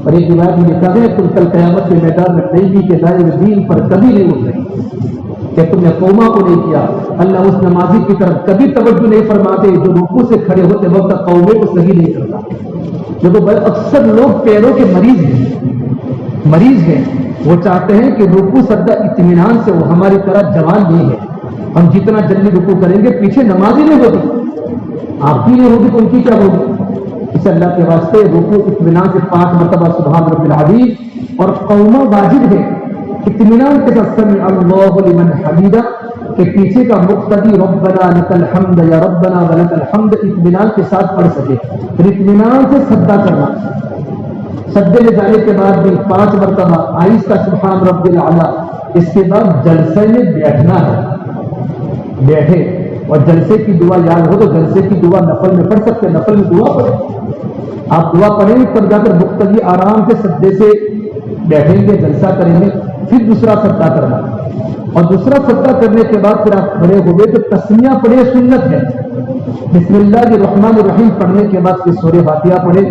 S1: اور ایک روایت میں لکھا ہے تم کل قیامت کے میدان میں نیکی کے دائرے دین پر کبھی نہیں اٹھ رہے کہ تم نے قوما کو نہیں کیا. اللہ اس نمازی کی طرف کبھی توجہ نہیں فرماتے جو رکوع سے کھڑے ہوتے وقت قومے کو صحیح نہیں کرتا. جو اکثر لوگ پیروں کے مریض ہیں وہ چاہتے ہیں کہ رکوع سجدہ اطمینان سے ہو. ہماری طرح جوان نہیں ہے، ہم جتنا جلدی رکوع کریں گے پیچھے نماز ہی نہیں ہوتی. آپ کی نہیں ہوگی تو ان کی کیا ہوگی. اس اللہ کے واسطے رکوع اطمینان سے 5 مرتبہ سبحان رب العظیم اور قوما واجب ہے. اطمینان کے ساتھ سمع اللہ لمن حمیدہ کہ پیچھے کا مقتدی ربنا لک الحمد یا ربنا ولک الحمد اطمینان کے ساتھ پڑھ سکے. پھر اطمینان سے سجدہ کرنا. سجدے میں جانے کے بعد بھی 5 مرتبہ آہستہ سبحان رب الاعلی. اس کے بعد جلسے میں بیٹھنا ہے. بیٹھے اور جلسے کی دعا یاد ہو تو جلسے کی دعا نفل میں پڑھ سکتے ہیں. نفل میں دعا پڑھیں. آپ دعا پڑھیں تب جا کر مقتدی آرام سے سجدے سے بیٹھیں گے، جلسہ کریں گے. پھر دوسرا سجدہ کرنا، اور دوسرا سجدہ کرنے کے بعد پھر آپ کھڑے ہو گئے تو تسمیہ پڑھے سنت ہے. بسم اللہ الرحمن الرحیم پڑھنے کے بعد پھر سورہ فاتحہ پڑھے،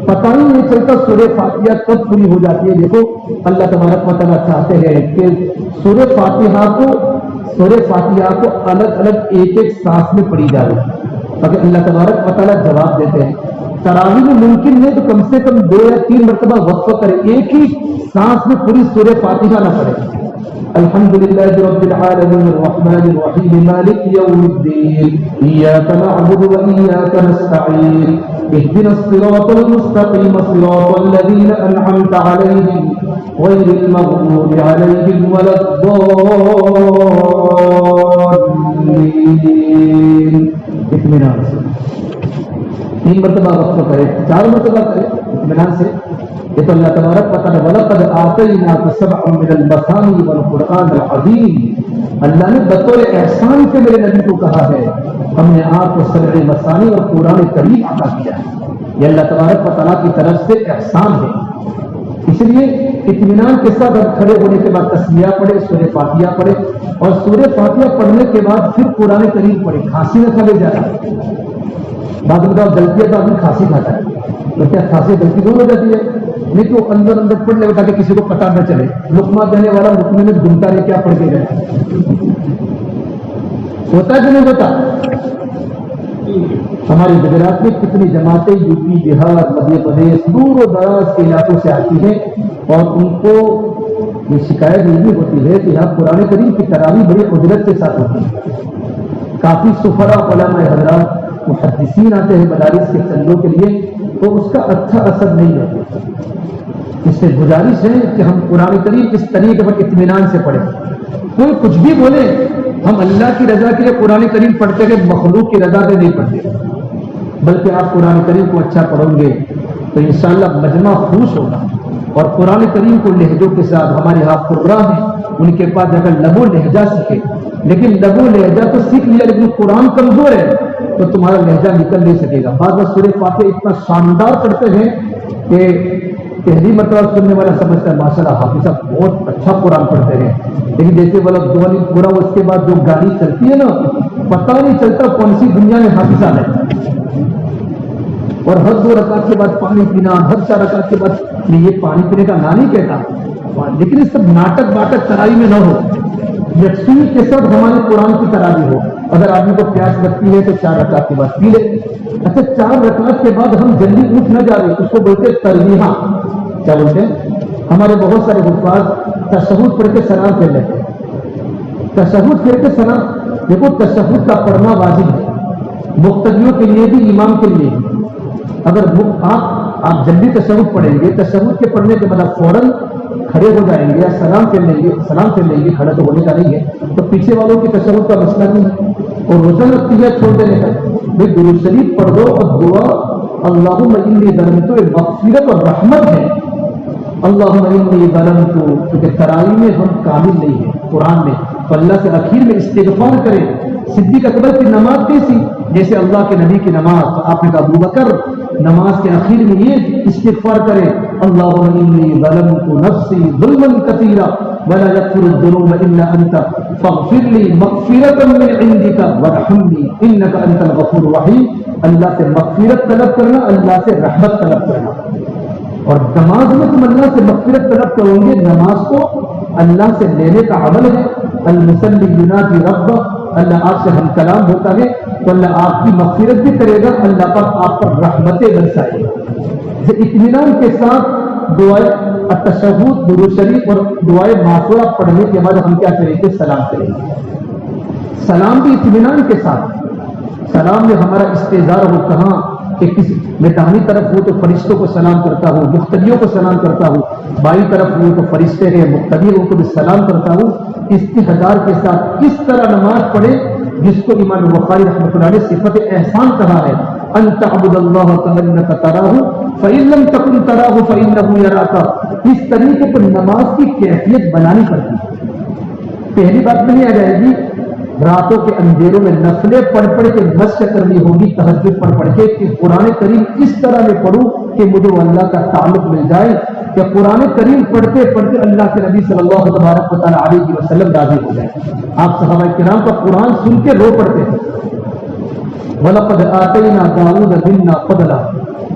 S1: پتہ ہی نہیں چلتا سورہ فاتحہ کب پوری ہو جاتی ہے۔ دیکھو اللہ تبارک و تعالیٰ چاہتے ہیں کہ سورہ فاتحہ کو الگ الگ ایک ایک سانس میں پڑھی جائے، تاکہ اللہ تبارک و تعالیٰ جواب دیتے ہیں۔ تراویح میں ممکن نہیں تو کم سے کم 2 یا 3 مرتبہ وقفہ کرے، ایک ہی سانس میں پوری سورہ فاتحہ نہ پڑھے۔ الحمدللہ رب العالمین الرحمن الرحیم مالک یوم الدین ایاک نعبد و ایاک نستعین اهدنا الصراط المستقیم صراط الذین انعمت علیہم غیر المغضوب علیہم ولا الضالین۔ اطمینان سے 3 مرتبہ وقفہ کرے، 4 مرتبہ کرے اطمینان سے۔ یہ تو اللہ تبارک و تعالیٰ وَلَقَدْ آتَيْنَاكَ سَبْعًا مِنَ الْمَثَانِي وَالْقُرْآنِ الْعَظِيمِ، اللہ نے بطور احسان سے میرے نبی کو کہا ہے ہم نے آپ کو 7 مثانی اور قرآن کریم عطا کیا ہے۔ یہ اللہ تبارک و تعالیٰ کی طرف سے احسان ہے۔ اس لیے اطمینان کے ساتھ کھڑے ہونے کے بعد تسمیہ پڑھے، سورہ فاتحہ پڑھے، اور سورہ فاتحہ پڑھنے کے بعد پھر قرآن کریم پڑھے۔ کھانسی نہ کھا لے جائے، بعض بتاؤ غلطیاں تو آدمی کھانسی کھاتا ہے، تو کیا کھانسی غلطی دور ہو جاتی ہے؟ نہیں تو اندر اندر پڑھ لے تاکہ کسی کو پتہ نہ چلے۔ لقمہ دینے والا لقمے میں گھومتا رہے، کیا پڑھ کے گئے؟ ہوتا ہے کہ نہیں ہوتا؟ ہمارے گجرات میں کتنی جماعتیں یو پی، بہار، مدھیہ پردیش، دور و دراز کے علاقوں سے آتی ہیں، اور ان کو یہ شکایت یہ بھی ہوتی ہے کہ یہاں قرآن کریم کی تراویح بڑی قدرت کے ساتھ ہوتی ہے۔ کافی سفرا علماء حضرات محدثین آتے ہیں مدارس کے چندوں کے لیے، تو اس کا اچھا اثر نہیں ہے۔ اس سے گزارش ہے کہ ہم قرآن کریم اس طریقے پر اطمینان سے پڑھیں۔ کوئی کچھ بھی بولے، ہم اللہ کی رضا کے لیے قرآن کریم پڑھتے ہیں، مخلوق کی رضا پہ نہیں پڑھتے۔ بلکہ آپ قرآن کریم کو اچھا پڑھیں گے تو انشاءاللہ مجمع خوش ہوگا، اور قرآن کریم کو لہجوں کے ساتھ ہمارے ہاں قرآن ہیں، ان کے پاس جا کر لب و لہجہ سیکھے۔ لیکن لب و لہجہ تو سیکھ لیا، لیکن قرآن کمزور ہے تو تمہارا لہجہ نکل نہیں سکے گا۔ بعض بار سورہ فاتحہ اتنا شاندار پڑھتے ہیں کہ پہلی مرتبہ سننے والا سمجھتا ہے ماشاءاللہ حافظ صاحب بہت اچھا قرآن پڑھتے ہیں، لیکن جیسے والا دونوں پورا اس کے بعد جو گاڑی چلتی ہے نا، پتہ نہیں چلتا کون سی دنیا میں حافظہ ہے۔ اور ہر 2 رکعت کے بعد پانی پینا، ہر 4 رکعت کے بعد یہ پانی پینے کا نام نہیں کہتا، لیکن اس سب ناٹک باٹک تراویح میں نہ ہو، یکسوئی کے ساتھ ہمارے قرآن کی تراویح ہو۔ اگر آدمی کو پیاس لگتی ہے تو 4 رکعت کے بعد پی لے۔ اچھا 4 رکعت کے بعد ہم جلدی اٹھ نہ جائے، اس کو بولتے تربیحہ۔ کیا بولتے ہیں؟ ہمارے بہت سارے حفاظ تشہد پڑھ کے سلام پھیر لیتے ہیں۔ تشہد پھیر کے سلام، دیکھو تشہد کا پڑھنا واجب ہے، مقتدیوں کے لیے بھی، امام کے لیے بھی۔ اگر آپ جلدی تشہد پڑھیں گے، تشہد کے پڑھنے کے بعد فوراً کھڑے ہو جائیں گے یا سلام پھیر لیں گے، کھڑا تو ہونے کا نہیں ہے، تو پیچھے والوں کی تشہد کا مسئلہ نہیں ہے، اور روزہ رکھتی ہے چھوڑ دینے کا۔ بھائی درود شریف پڑھ دو، اور دعا اللہم انی ظلمت مغفرت اور رحمت ہے۔ اللہم انی ظلمت، کیونکہ تراویح میں ہم کامل نہیں ہیں قرآن میں، تو اللہ سے اخیر میں استغفار کریں۔ صدیق اکبر کی نماز کیسی؟ جیسے اللہ کے نبی کی نماز، تو آپ نے کہا ابو بکر نماز کے اخیر میں یہ استغفار کرے، اللہم انی ظلمت نفسی ظلما کثیرا ولا یغفر الذنوب الا انت فاغفر لی مغفرۃ من عندک وارحمنی انک انت الغفور الرحیم۔ اللہ سے مغفرت طلب کرنا، اللہ سے رحمت طلب کرنا، اور نماز میں تم اللہ سے مغفرت طلب کرو گے، نماز کو اللہ سے لینے کا عمل ہے۔ المصلی یناجی ربہ، اللہ آپ سے ہم کلام ہوتا ہے تو اللہ آپ کی مغفرت بھی کرے گا، اللہ پاک آپ پر رحمتیں برسائے گا۔ اطمینان کے ساتھ دعائے التشہد، درود شریف اور دعائے معصورہ پڑھنے کے بعد ہم کیا کریں گے؟ سلام کریں گے۔ سلام بھی اطمینان کے ساتھ۔ سلام میں ہمارا استعزار ہو کہاں کہ کسی میں داہنی طرف ہوں تو فرشتوں کو سلام کرتا ہوں، مقتدیوں کو سلام کرتا ہوں، بائیں طرف ہوں تو فرشتے ہیں، مقتدی ہوں تو بھی سلام کرتا ہوں، استحضار کے ساتھ۔ اس طرح نماز پڑھے جس کو امام بخاری رحمۃ اللہ علیہ صفت احسان کہا ہے، ان تعبد اللہ کانک تراہ فإن لم تکن تراہ فإنہ یراک۔ اس طریقے پر نماز کی کیفیت بنانی پڑتی ہے۔ پہلی بات نہیں آ جائے گی راتوں کے اندھیروں میں نفلیں پڑھ پڑھ کے مشق کرنی ہوگی، تہجد پڑھ پڑھ کے، کہ قرآن کریم اس طرح میں پڑھوں کہ مجھے اللہ کا تعلق مل جائے، کہ قرآن کریم پڑھتے پڑھتے اللہ کے نبی صلی اللہ تبارک و تعالیٰ علیہ وسلم راضی ہو جائے۔ آپ صحابہ کرام کا قرآن سن کے رو پڑتے ہیں، وَلَقَدْ آتَيْنَا دَاوُودَ مِنَّا فَضْلًا،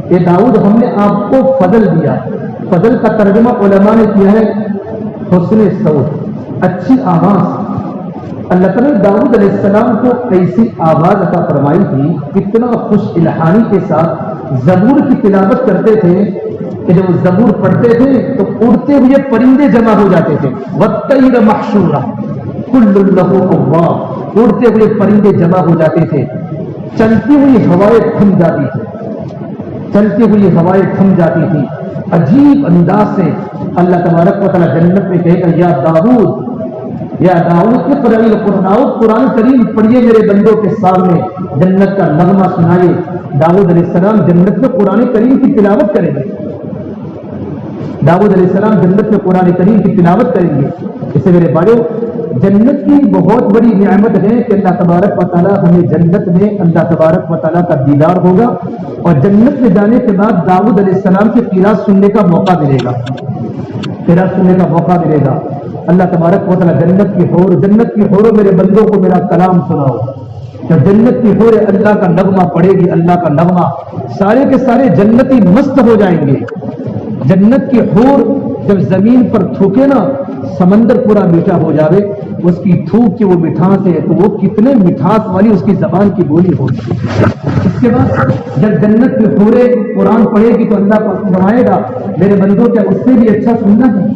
S1: اے داؤد ہم نے آپ کو فضل دیا. فضل کا ترجمہ علماء نے کیا ہے حسن صوت، اچھی آواز. اللہ تعالیٰ نے داؤد علیہ السلام کو ایسی آواز عطا فرمائی تھی، اتنا خوش الہانی کے ساتھ زبور کی تلاوت کرتے تھے کہ جب زبور پڑھتے تھے تو اڑتے ہوئے پرندے جمع ہو جاتے تھے. وَالطَّيْرَ مَحْشُورًا كُلٌّ لَهُ أَوَّابٌ، اڑتے ہوئے پرندے جمع ہو جاتے تھے. چلتی ہوئی ہوائیں تھم جاتی تھی، چلتی ہوئی ہوائیں تھم جاتی تھی. عجیب انداز سے اللہ تبارک و تعالیٰ جنت میں کہے گا یا داؤد اقرأ القرآن، قرآن کریم پڑھیے میرے بندوں کے سامنے، جنت کا نغمہ سنائے. داؤد علیہ السلام جنت میں قرآن کریم کی تلاوت کریں گے. داؤد علیہ السلام جنت میں قرآن کریم کی تلاوت کریں گے. اس سے میرے بھائیو جنت کی بہت بڑی نعمت ہے کہ اللہ تبارک و تعالیٰ ہمیں جنت میں اللہ تبارک و تعالیٰ کا دیدار ہوگا، اور جنت میں جانے کے بعد داؤد علیہ السلام کی قرات سننے کا موقع ملے گا. قرات سننے کا موقع ملے گا. اللہ تبارک و تعالیٰ جنت کی حوروں میرے بندوں کو میرا کلام سناؤ. جب جنت کی حور اللہ کا نغمہ پڑے گی، اللہ کا نغمہ، سارے کے سارے جنتی مست ہو جائیں گے. جنت کی حور جب زمین پر تھوکے نا، سمندر پورا میٹھا ہو جاوے، اس کی تھوک کی وہ مٹھاس ہے تو وہ کتنے مٹھاس والی اس کی زبان کی بولی ہوگی. اس کے بعد جب جنت کی حوریں قرآن پڑھے گی تو اللہ فرمائے گا میرے بندوں کیا اس سے بھی اچھا سننا ہے؟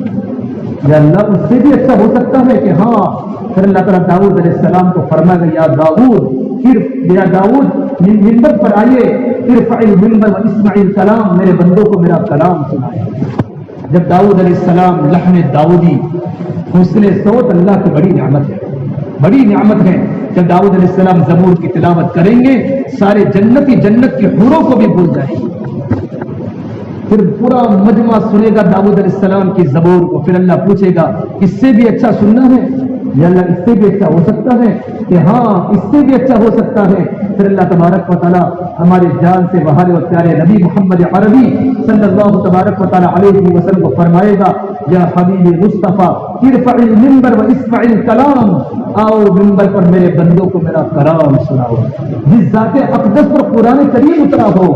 S1: یا اللہ اس سے بھی اچھا ہو سکتا ہے کہ ہاں. پھر اللہ تعالیٰ داؤد علیہ السلام کو فرمائے گا یا داؤد منبر پر آئیے، ارفع المنبر واسمع الکلام، میرے بندوں کو میرا کلام سنائے. جب داؤد علیہ السلام لحن داؤدی، حسن صوت اللہ کی بڑی نعمت ہے، بڑی نعمت ہے. جب داؤد علیہ السلام زبور کی تلاوت کریں گے سارے جنتی جنت کی حوروں کو بھی بھول جائیں گے. پھر پورا مجمع سنے گا داؤد علیہ السلام کی زبور کو. پھر اللہ پوچھے گا اس سے بھی اچھا سننا ہے؟ یا اللہ اس سے بھی اچھا ہو سکتا ہے؟ کہ ہاں اس سے بھی اچھا ہو سکتا ہے. پھر اللہ تبارک و تعالیٰ ہمارے جان سے بہار و پیارے نبی محمد عربی صلی اللہ تبارک و تعالیٰ علیہ وسلم کو فرمائے گا یا حبیب مصطفیٰ ارفع المنبر واسمع الکلام، آؤ ممبر پر میرے بندوں کو میرا کلام سناؤ. جس ذات اقدس پر قرآن کریم اترا ہو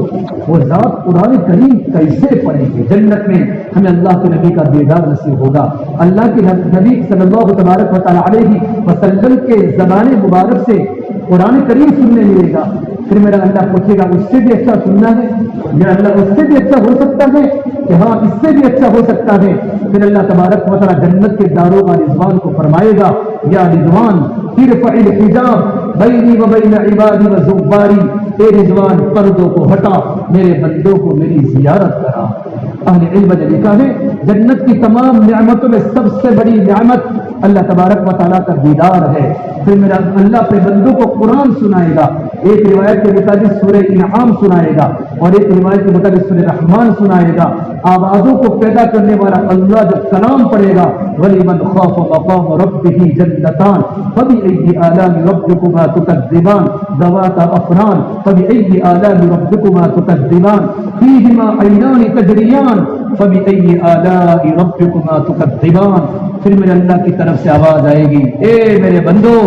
S1: وہ ذات قرآن کریم کیسے پڑھیں گے؟ جنت میں ہمیں اللہ کے نبی کا دیدار نصیب ہوگا. اللہ کے نبی صلی اللہ تبارک و تعالیٰ علیہ وسلم کے زبان مبارک سے قرآن کریم سننے ملے گا. پھر میرا اللہ پوچھے گا اس سے بھی اچھا سننا ہے؟ یا اللہ اس سے بھی اچھا ہو سکتا ہے؟ کہ ہاں اس سے بھی اچھا ہو سکتا ہے. پھر اللہ تبارک و تعالیٰ جنت کے داروغ رضوان کو فرمائے گا یا رضوان ارفع الحجاب بینی و بین عبادی و زباری، اے رضوان پردوں کو ہٹا، میرے بندوں کو میری زیارت کرا. اہل علم نے لکھا ہے جنت کی تمام نعمتوں میں سب سے بڑی نعمت اللہ تبارک و تعالیٰ کا دیدار ہے. پھر میرا اللہ اپنے بندوں کو قرآن سنائے گا. ایک روایت کے مطابق سورہ انعام سنائے گا اور ایک روایت کے مطابق سورہ رحمان سنائے گا. آوازوں کو پیدا کرنے والا اللہ جب کلام پڑھے گا وَلِمَنْ خَافَ مَقَامَ رَبِّهِ جَنَّتَانِ فَبِأَيِّ آلَاءِ رَبِّكُمَا تُكَذِّبَانِ ذَوَاتَا أَفْنَانٍ فَبِأَيِّ آلَاءِ رَبِّكُمَا تُكَذِّبَانِ فِيهِمَا عَيْنَانِ تَجْرِيَانِ فَبِأَيِّ آلَاءِ رَبِّكُمَا تُكَذِّبَانِ. پھر میرے اللہ کی طرف سے آواز آئے گی اے میرے بندو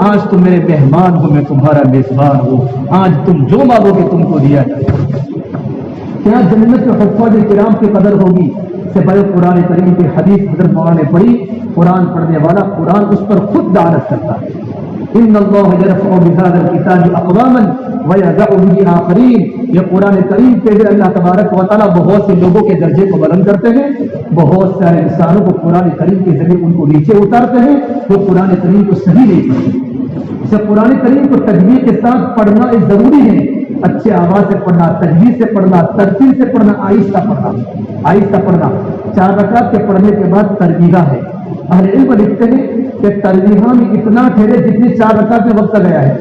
S1: آج تم میرے مہمان ہو، میں تمہارا میزبان ہوں، آج تم جو مانگو گے تم کو دیا جائے گا. کیا جنت میں حفاظ کرام کی قدر ہوگی؟ سے پہلے قرآن کریم کی حدیث حضرت مولانا نے پڑھی، قرآن پڑھنے والا قرآن اس پر خود دعوت کرتا ہے. ان اللہ یرفع بهذا الکتاب اقواما ویضع به آخرین. یہ قرآن کریم کے ذریعے اللہ تبارک و تعالیٰ بہت سے لوگوں کے درجے کو بلند کرتے ہیں، بہت سارے انسانوں کو قرآن کریم کے ذریعے ان کو نیچے اتارتے ہیں جو قرآن کریم کو صحیح نہیں پڑھتے. اسے قرآن کریم کو تجوید کے ساتھ پڑھنا ضروری ہے. اچھے آواز سے پڑھنا، تجوید سے پڑھنا، ترتیل سے پڑھنا، آہستہ پڑھنا، آہستہ پڑھنا. 4 رکعت کے پڑھنے کے بعد تربیہ ہے. اہل علم لکھتے ہیں کہ تربیہ میں اتنا ٹھہرے جتنی 4 رکعت میں وقت گیا ہے.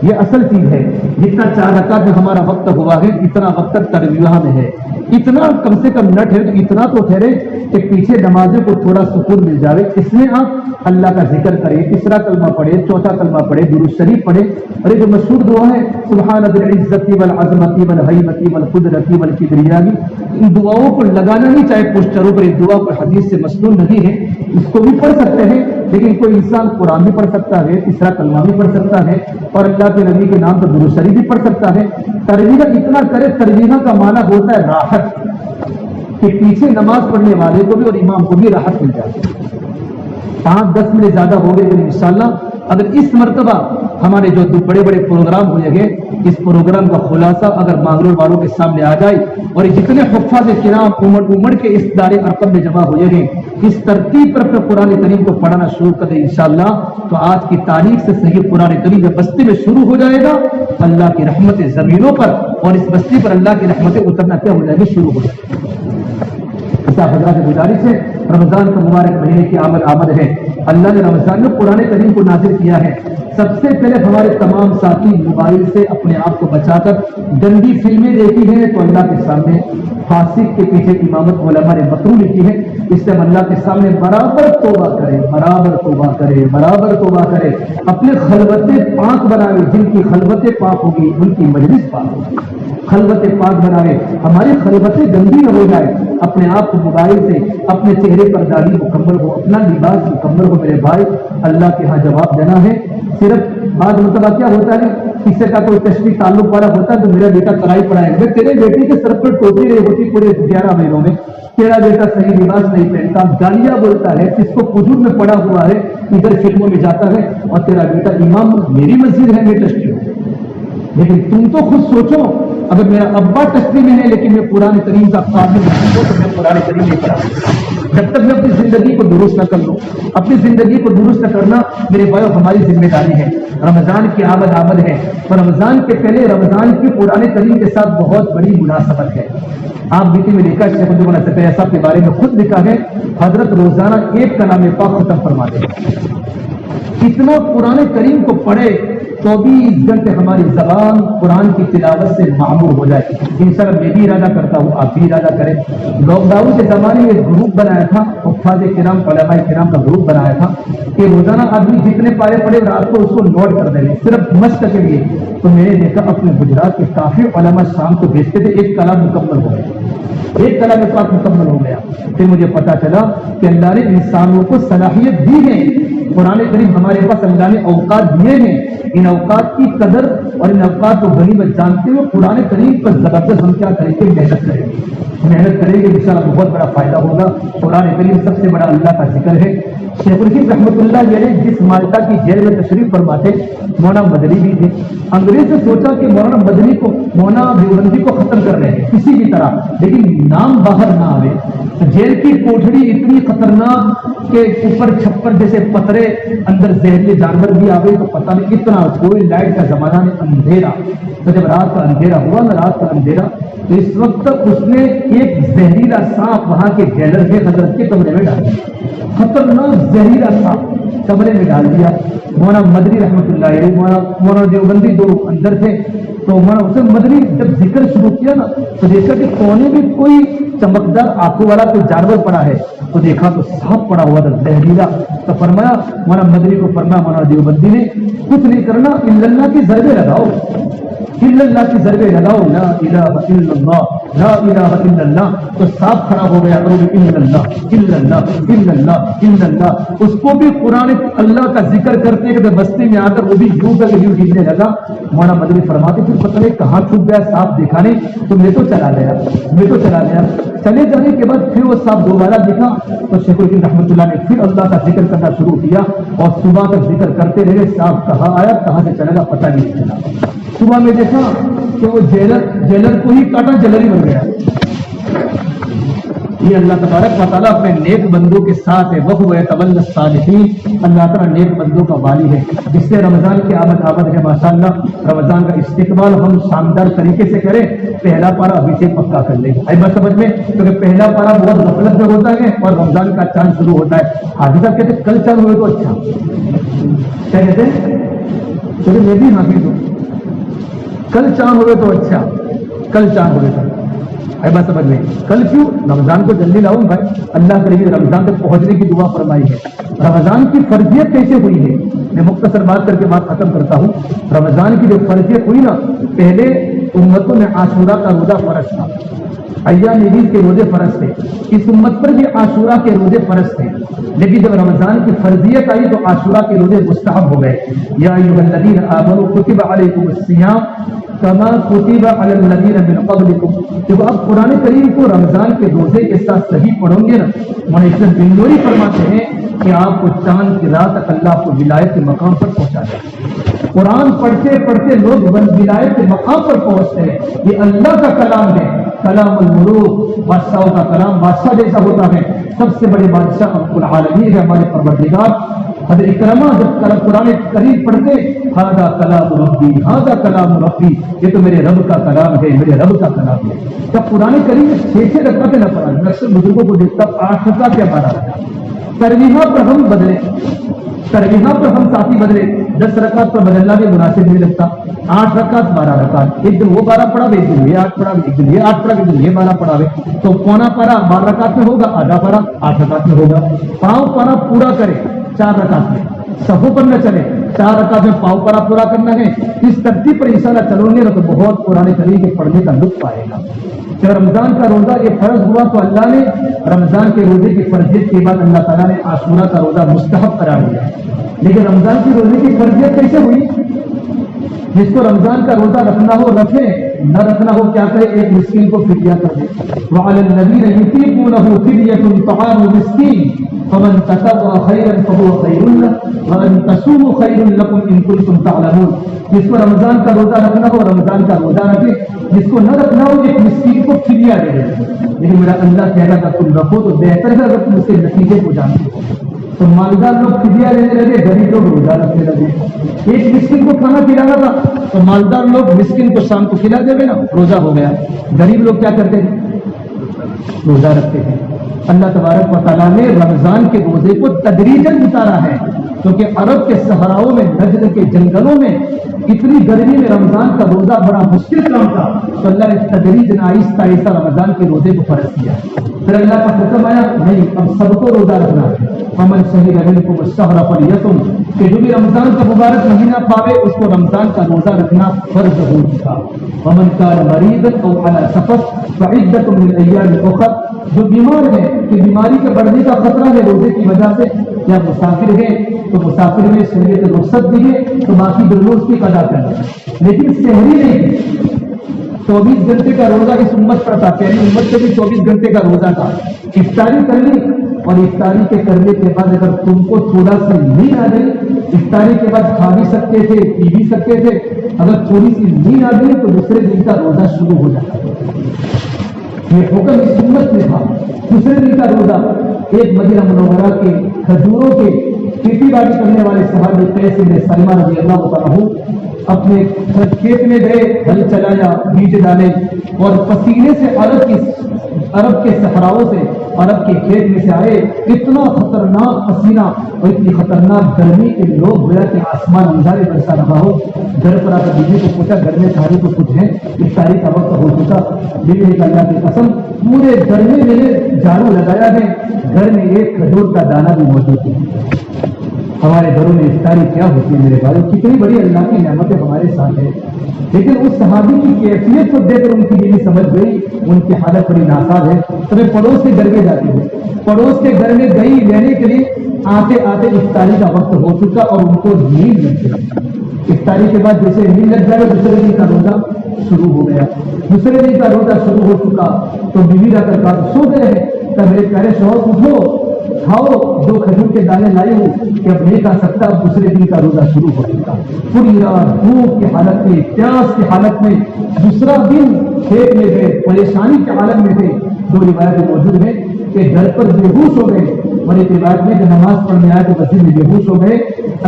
S1: یہ اصل چیز ہے. جتنا 4 رکعت میں ہمارا وقت ہوا ہے اتنا وقت تربیہ میں ہے. اتنا کم سے کم نہ ٹھہرے تو اتنا تو ٹھہرے کہ پیچھے نمازوں کو تھوڑا سکون مل جائے، اس میں آپ اللہ کا ذکر کریں، تیسرا کلمہ پڑھے، چوتھا کلمہ پڑھے، درود شریف پڑھے، اور یہ جو مشہور دعا ہے سبحان ذی العزت والعظمت والہیبت والقدرت والکبریاء، ان دعاؤں کو لگانا نہیں چاہے پوسٹروں پر، اس دعا کو حدیث سے مسنون نہیں ہے، اس کو بھی پڑھ سکتے ہیں، لیکن کوئی انسان قرآن بھی پڑھ سکتا ہے، تیسرا کلمہ بھی پڑھ سکتا ہے، اور اللہ کے نبی کے نام پر درود شریف بھی پڑھ سکتا ہے۔ ترجیح اتنا کرے، ترجیح کا معنی ہوتا ہے راحت، کہ پیچھے نماز پڑھنے والے کو بھی اور امام کو بھی راحت مل جائے۔ 5-10 منٹ زیادہ ہو گئے، انشاءاللہ اگر اس مرتبہ ہمارے جو بڑے بڑے پروگرام ہوئے گے، اس پروگرام کا خلاصہ اگر مانگرول والوں کے سامنے آ جائے، اور جتنے حفاظ کرام عمر کے اس دار ارقم میں جمع ہوئے گے، اس ترتیب پر قرآن کریم کو پڑھنا شروع کر دیں انشاءاللہ، تو آج کی تاریخ سے صحیح قرآن کریم جب بستی میں شروع ہو جائے گا، اللہ کی رحمتیں زمینوں پر اور اس بستی پر اللہ کی رحمتیں اترنا کیا ہو جائے گی، شروع ہو جائے گی۔ حضرات گزارش ہے، رمضان کا مبارک مہینے کی آمد ہے، اللہ نے رمضان میں قرآن کریم کو نازل کیا ہے۔ سب سے پہلے ہمارے تمام ساتھی موبائل سے اپنے آپ کو بچا کر گندی فلمیں دیکھی ہیں تو اللہ کے سامنے فاسق کے پیچھے امامت علماء نے مکروہ لکھی ہے، اس سے ہم اللہ کے سامنے برابر توبہ کرے، برابر توبہ کرے، برابر توبہ کرے، اپنے خلوتیں پاک بنائے، جن کی خلوتیں پاک ہوگی ان کی مجلس پاک ہوگی، خلوت پاک بنائے، ہماری خلوتیں گندی نہ ہو جائے، اپنے آپ کو موبائل سے اپنے چہرے پر داڑھی مکمل ہو، اپنا لباس مکمل ہو۔ میرے بھائی اللہ کے ہاں جواب دینا ہے، صرف بعض مرتبہ کیا ہوتا ہے، کسی کا کوئی تشریح تعلق والا ہوتا ہے تو میرا بیٹا کڑائی پڑھائے گا، تیرے بیٹے کے سر پر ٹوپی نہیں ہوتی پورے 11 مہینوں میں، تیرا بیٹا صحیح لباس نہیں پہنتا، گالیاں بولتا ہے، جس کو حضور میں پڑا ہوا ہے، ادھر فلموں میں جاتا ہے، اور تیرا بیٹا امام میری مسجد ہے میں تشریح ہوں۔ لیکن تم تو خود سوچو، اگر میرا ابا ٹسٹی میں ہے لیکن میں قرآن کریم کا قابل نہیں ہوں تو میں قرآن کریم نہیں پڑھا، جب تک میں اپنی زندگی کو درست نہ کر لوں۔ اپنی زندگی کو درست نہ کرنا میرے بھائیو ہماری ذمہ داری ہے۔ رمضان کی آمد ہے، اور رمضان کے پہلے رمضان کی قرآن کریم کے ساتھ بہت بڑی مناسبت ہے۔ آپ بیٹی میں لکھا شیخ عبداللہ سفیہ صاحب کے بارے میں خود لکھا ہے، حضرت روزانہ ایک کلام پاک ختم فرماتے ہیں۔ کتنا قرآن کریم کو پڑھے 24 گھنٹے ہماری زبان قرآن کی تلاوت سے معمور ہو جائے۔ انشاءاللہ میں بھی ارادہ کرتا ہوں، آپ بھی ارادہ کریں۔ لاک ڈاؤن کے زمانے میں ایک گروپ بنایا تھا، حفاظ کرام علماء کرام کا گروپ بنایا تھا کہ روزانہ آدمی جتنے پارے پڑے رات کو اس کو نوٹ کر دیں صرف مشق کے لیے۔ تو میں نے دیکھا اپنے گجرات کے کافی علماء شام کو بھیجتے تھے، ایک کلام مکمل ہو گیا، ایک کلام پاک مکمل ہو گیا۔ پھر مجھے پتا چلا کہ اللہ نے انسانوں کو صلاحیت دی ہے، قرآن کریم ہمارے پاس اللہ نے اوقات دیے ہیں، ان اوقات کی قدر اور ان اوقات کو غنیمت جانتے ہوئے قرآن کریم پر زبردست ہم کیا کریں گے، محنت کریں گے، محنت کریں گے، انشاءاللہ بہت بڑا فائدہ ہوگا۔ قرآن کریم سب سے بڑا اللہ کا ذکر ہے۔ شیخ الحدیث رحمۃ اللہ علیہ جس مالٹا کی جیل میں تشریف فرماتے، مولانا مدنی بھی تھے، انگریز نے سوچا کہ مولانا مدنی کو، مولانا دیوبندی کو ختم کر رہے ہیں کسی بھی طرح، لیکن نام باہر نہ آئے۔ جیل کی کوٹڑی اتنی خطرناک کہ اوپر چھپر جیسے پترے، اندر زہریلے جانور بھی آ گئے تو پتہ نہیں اتنا، کوئی لائٹ کا زمانہ نہیں، اندھیرا۔ تو جب رات کا اندھیرا ہوا نا، رات کا اندھیرا، تو اس وقت اس نے ایک زہریلا سانپ وہاں کے جیلر کے حضرت کے کمرے میں ڈال دیا، خطرناک زہریلا سانپ کمرے میں ڈال دیا۔ مولانا مدنی رحمۃ اللہ علیہ، مولانا دیوبندی دو اندر تھے، تو مولانا حسین مدنی جب ذکر شروع کیا نا تو دیکھا کہ کونے میں کوئی چمکدار آنکھوں والا کوئی جانور پڑا ہے، تو دیکھا تو سانپ پڑا ہوا تھا زہریلا۔ تو فرمایا مولانا مدنی کو، فرمایا مولانا دیوبندی نے، کچھ نہیں کرنا، الا اللہ کی ضربے لگاؤ، الا اللہ کی ضربے لگاؤ، لا الہ الا اللہ، لا الہ الا اللہ۔ تو سانپ کھڑا ہو گیا، الا اللہ الا اللہ الا اللہ الا اللہ۔ اس کو بھی قرآن اللہ کا ذکر کرتے کہ بستی میں آ کر وہ بھی یوں کر کے یوں ہلنے لگا۔ مولانا مدنی فرماتے پھر پتہ نہیں کہاں چھپ گیا سانپ، دکھا نہیں، تو میں تو چلا گیا۔ چلے جانے کے بعد پھر وہ سانپ دوبارہ دکھا تو شیخ الحدیث رحمۃ اللہ نے پھر اللہ کا ذکر کرنا شروع کیا، اور صبح تک ذکر کرتے رہے۔ سانپ کہاں آیا کہاں سے چلا گا پتہ نہیں چلا۔ صبح میں دیکھا کہ وہ جیلر کو ہی کاٹا، جیلر ہی بن گیا۔ یہ اللہ تبارک و تعالیٰ اپنے نیک بندوں کے ساتھ ہے، وَهُوَ يَتَوَلَّى الصَّالِحِينَ۔ اللہ تعالیٰ نیک بندوں کا والی ہے، جس سے رمضان کی آمد ہے۔ ماشاءاللہ رمضان کا استقبال ہم شاندار طریقے سے کریں۔ پہلا پارا ابھی سے پکا کر لیں، آئی بات سمجھ میں، کیونکہ پہلا پارا بہت غفلت میں ہوتا ہے اور رمضان کا چاند شروع ہوتا ہے۔ حافظ صاحب کہتے کل چاند ہوئے تو اچھا، کیا کہتے ہیں؟ چلے میں بھی حافظ ہوں، کل چاند ہوئے تو اچھا، کل چاند ہوئے تو ہے بات سمجھ میں؟ کل کیوں رمضان کو جلدی لاؤں بھائی، اللہ کرے رمضان تک پہنچنے کی دعا فرمائی ہے۔ رمضان کی فرضیت کیسے ہوئی ہے، میں مختصر بات کر کے بات ختم کرتا ہوں۔ رمضان کی جو فرضیت ہوئی نا، پہلے امتوں میں عاشورہ کا روزہ فرض تھا، ایام عید کے روزے فرض تھے، اس امت پر بھی عاشورہ کے روزے فرض تھے، لیکن جب رمضان کی فرضیت آئی تو عاشورہ کے روزے مستحب ہو گئے۔ یا ایھا الذین آمنوا کتب علیکم الصیام کما کتب علی الذین من قبلکم۔ جب آپ قرآن کریم کو رمضان کے روزے کے ساتھ صحیح پڑھیں گے نا، معاشر بن نوری فرماتے ہیں کہ آپ کو چاند کی رات تک اللہ کو ولایت کے مقام پر پہنچا دے۔ قرآن پڑھتے پڑھتے لوگ ولایت کے مقام پر پہنچتے ہیں۔ یہ اللہ کا کلام ہے، کلام الملوک، بادشاہوں کا کلام بادشاہ جیسا ہوتا ہے۔ سب سے بڑے بادشاہ رب العالمین ہے ہمارے پروردگار۔ حضرت اکرمہ جب قرآن کریم پڑھتے، ھذا کلام ربی، ھذا کلام ربی، یہ تو میرے رب کا کلام ہے، میرے رب کا کلام ہے۔ جب قرآن کریم 6 رکعتیں نہ پڑھا، میں اکثر بزرگوں کو دیکھتا 8 رکعت یا 12 رکعت، ترویحہ پر ہم بدلے، ترویحہ پر ہم ساتھی بدلے، 10 رکعت پر بدلنا بھی مناسب نہیں لگتا۔ 8 رکعت 12 رکعت، ایک دن وہ 12 پڑھا، ایک دن یہ 8 پڑھا، ایک دن یہ 8 پڑھا، ایک دن یہ 12 پڑھا، تو پونا پارا 12 رکعت میں ہوگا، آدھا پارا 8 رکعت میں ہوگا۔ پاؤں پارا پورا کرے 4 رکعت میں، صفوں پر نہ چلے، 4 رکعت میں پاؤں پارا پورا کرنا ہے۔ اس ترتیب پر انشاءاللہ چلو گے نا تو بہت قرآن کریم کے پڑھنے کا لطف آئے گا۔ جب رمضان کا روزہ یہ فرض ہوا تو اللہ نے رمضان کے روزے کی فرضیت کے بعد اللہ تعالیٰ نے عاشورہ کا روزہ مستحب قرار دیا۔ لیکن رمضان کی روزے کی فرضیت کیسے ہوئی؟ جس کو رمضان کا روزہ رکھنا ہو رکھے، نہ رکھنا ہو کیا کرے، ایک مسکین کو فدیہ کر دے۔ وعلی الذین یطیقونہ فدیۃ طعام مسکین فمن تطوع خیرا فہو خیر لہ وان تصوموا خیر لکم ان کنتم تعلمون۔ جس کو رمضان کا روزہ رکھنا ہو رمضان کا روزہ رکھے، جس کو نہ رکھنا ہو ایک مسکین کو فدیہ دے دے۔ لیکن میرا اللہ کہے گا کہ تم رکھو تو بہتر ہے اگر تم اس کے نتیجے کو جانتے ہو۔ تو مالدار لوگ فدیہ لینے لگے، غریب لوگ روزہ رکھنے لگے۔ ایک مسکین کو کھانا کھلانا تھا تو مالدار لوگ مسکین کو شام کو کھلا دے گا نا، روزہ ہو گیا۔ غریب لوگ کیا کرتے ہیں؟ روزہ رکھتے ہیں۔ اللہ تبارک و تعالیٰ نے رمضان کے روزے کو تدریجاً اتارا ہے، کیونکہ عرب کے صحراؤں میں، نجد کے جنگلوں میں اتنی گرمی میں رمضان کا روزہ بڑا مشکل کام تھا، تو اللہ نے تدریجاً آہستہ آہستہ رمضان کے روزے کو فرض کیا۔ پھر اللہ کا حکم آیا نہیں اب سب کو روزہ رکھنا ہے۔ فمن شہد منکم الشہر فلیصم، کہ جو بھی رمضان کا مبارک مہینہ پاوے اس کو رمضان کا روزہ رکھنا فرض ہو چکا۔ ومن کان مریضا او علی سفر فعدۃ من ایام اخر، جو بیمار ہے کہ بیماری کے بڑھنے کا خطرہ ہے روزے کی وجہ سے، یا مسافر ہے تو مسافر میں شریعت رخصت دی ہے تو باقی جو روز کی قضا کرنا ہے، لیکن سحری نہیں۔ 24 گھنٹے کا روزہ اس امت پر تھا، پہلی امت سے بھی 24 گھنٹے کا روزہ تھا۔ افطاری کر لی اور افطاری کے کرنے کے بعد اگر تم کو تھوڑا سی نیند آ گئی، افطاری کے بعد کھا بھی سکتے تھے پی بھی سکتے تھے، اگر تھوڑی سی نیند آ گئی تو دوسرے دن کا روزہ شروع ہو جاتا۔ یہ حکم اس امت میں تھا۔ دوسرے دن کا روزہ ایک مدینہ منورہ کے کھجوروں کے کھیتی باڑی کرنے والے صحابی قیس بن سلمہ رضی اللہ تعالیٰ عنہ اپنے کھیت میں گئے، ہل چلایا، بیج ڈالے اور پسینے سے عرب کے صحراؤں سے، عرب کے کھیت میں سے آئے، اتنا خطرناک پسینہ اور اتنی خطرناک گرمی کے لوگ گویا کہ آسمان انگارے برسا رہا ہو۔ گھر پر آ کر بیوی کو پوچھا گھر میں ساری کو کچھ ہے؟ افطاری کا وقت ہو چکا۔ بیوی نے کہا اللہ کی قسم پورے گھر میں میں نے جھاڑو لگایا ہے، گھر میں ایک کھجور کا دانہ بھی موجود ہے۔ ہمارے گھروں میں افطاری کیا ہوتی ہے میرے بھائی، کتنی بڑی اللہ کی نعمتیں ہمارے ساتھ ہے۔ لیکن اس صحابی کی کیفیت کو دیکھ کر ان کی بیوی سمجھ گئی ان کی حالت بڑی ناساز ہے، تو میں پڑوس کے گھر میں جاتی ہوں۔ پڑوس کے گھر میں گئی لینے کے لیے، آتے آتے افطاری کا وقت ہو چکا اور ان کو نیند لگ گئی۔ افطاری کے بعد جیسے نیند لگ جائے دوسرے دن کا روزہ شروع ہو گیا۔ دوسرے دن کا روزہ شروع ہو چکا تو بیوی جا کر کہا سو گئے ہیں، تب میرے پیارے شوہر اٹھو کھاؤ، 2 کھجور کے دانے لائے ہوں کہ اب نہیں کھا سکتا، اب دوسرے دن کا روزہ شروع ہو چکا۔ پوری رات بھوک کی حالت میں، پیاس کی حالت میں، دوسرا دن کھیت میں گئے، پریشانی کی حالت میں تھے۔ 2 روایتیں موجود ہیں کہ گھر پر بے ہوش ہو گئے، اور ایک روایت میں جو نماز پڑھنے آئے تو مسجد میں بے ہوش ہو گئے.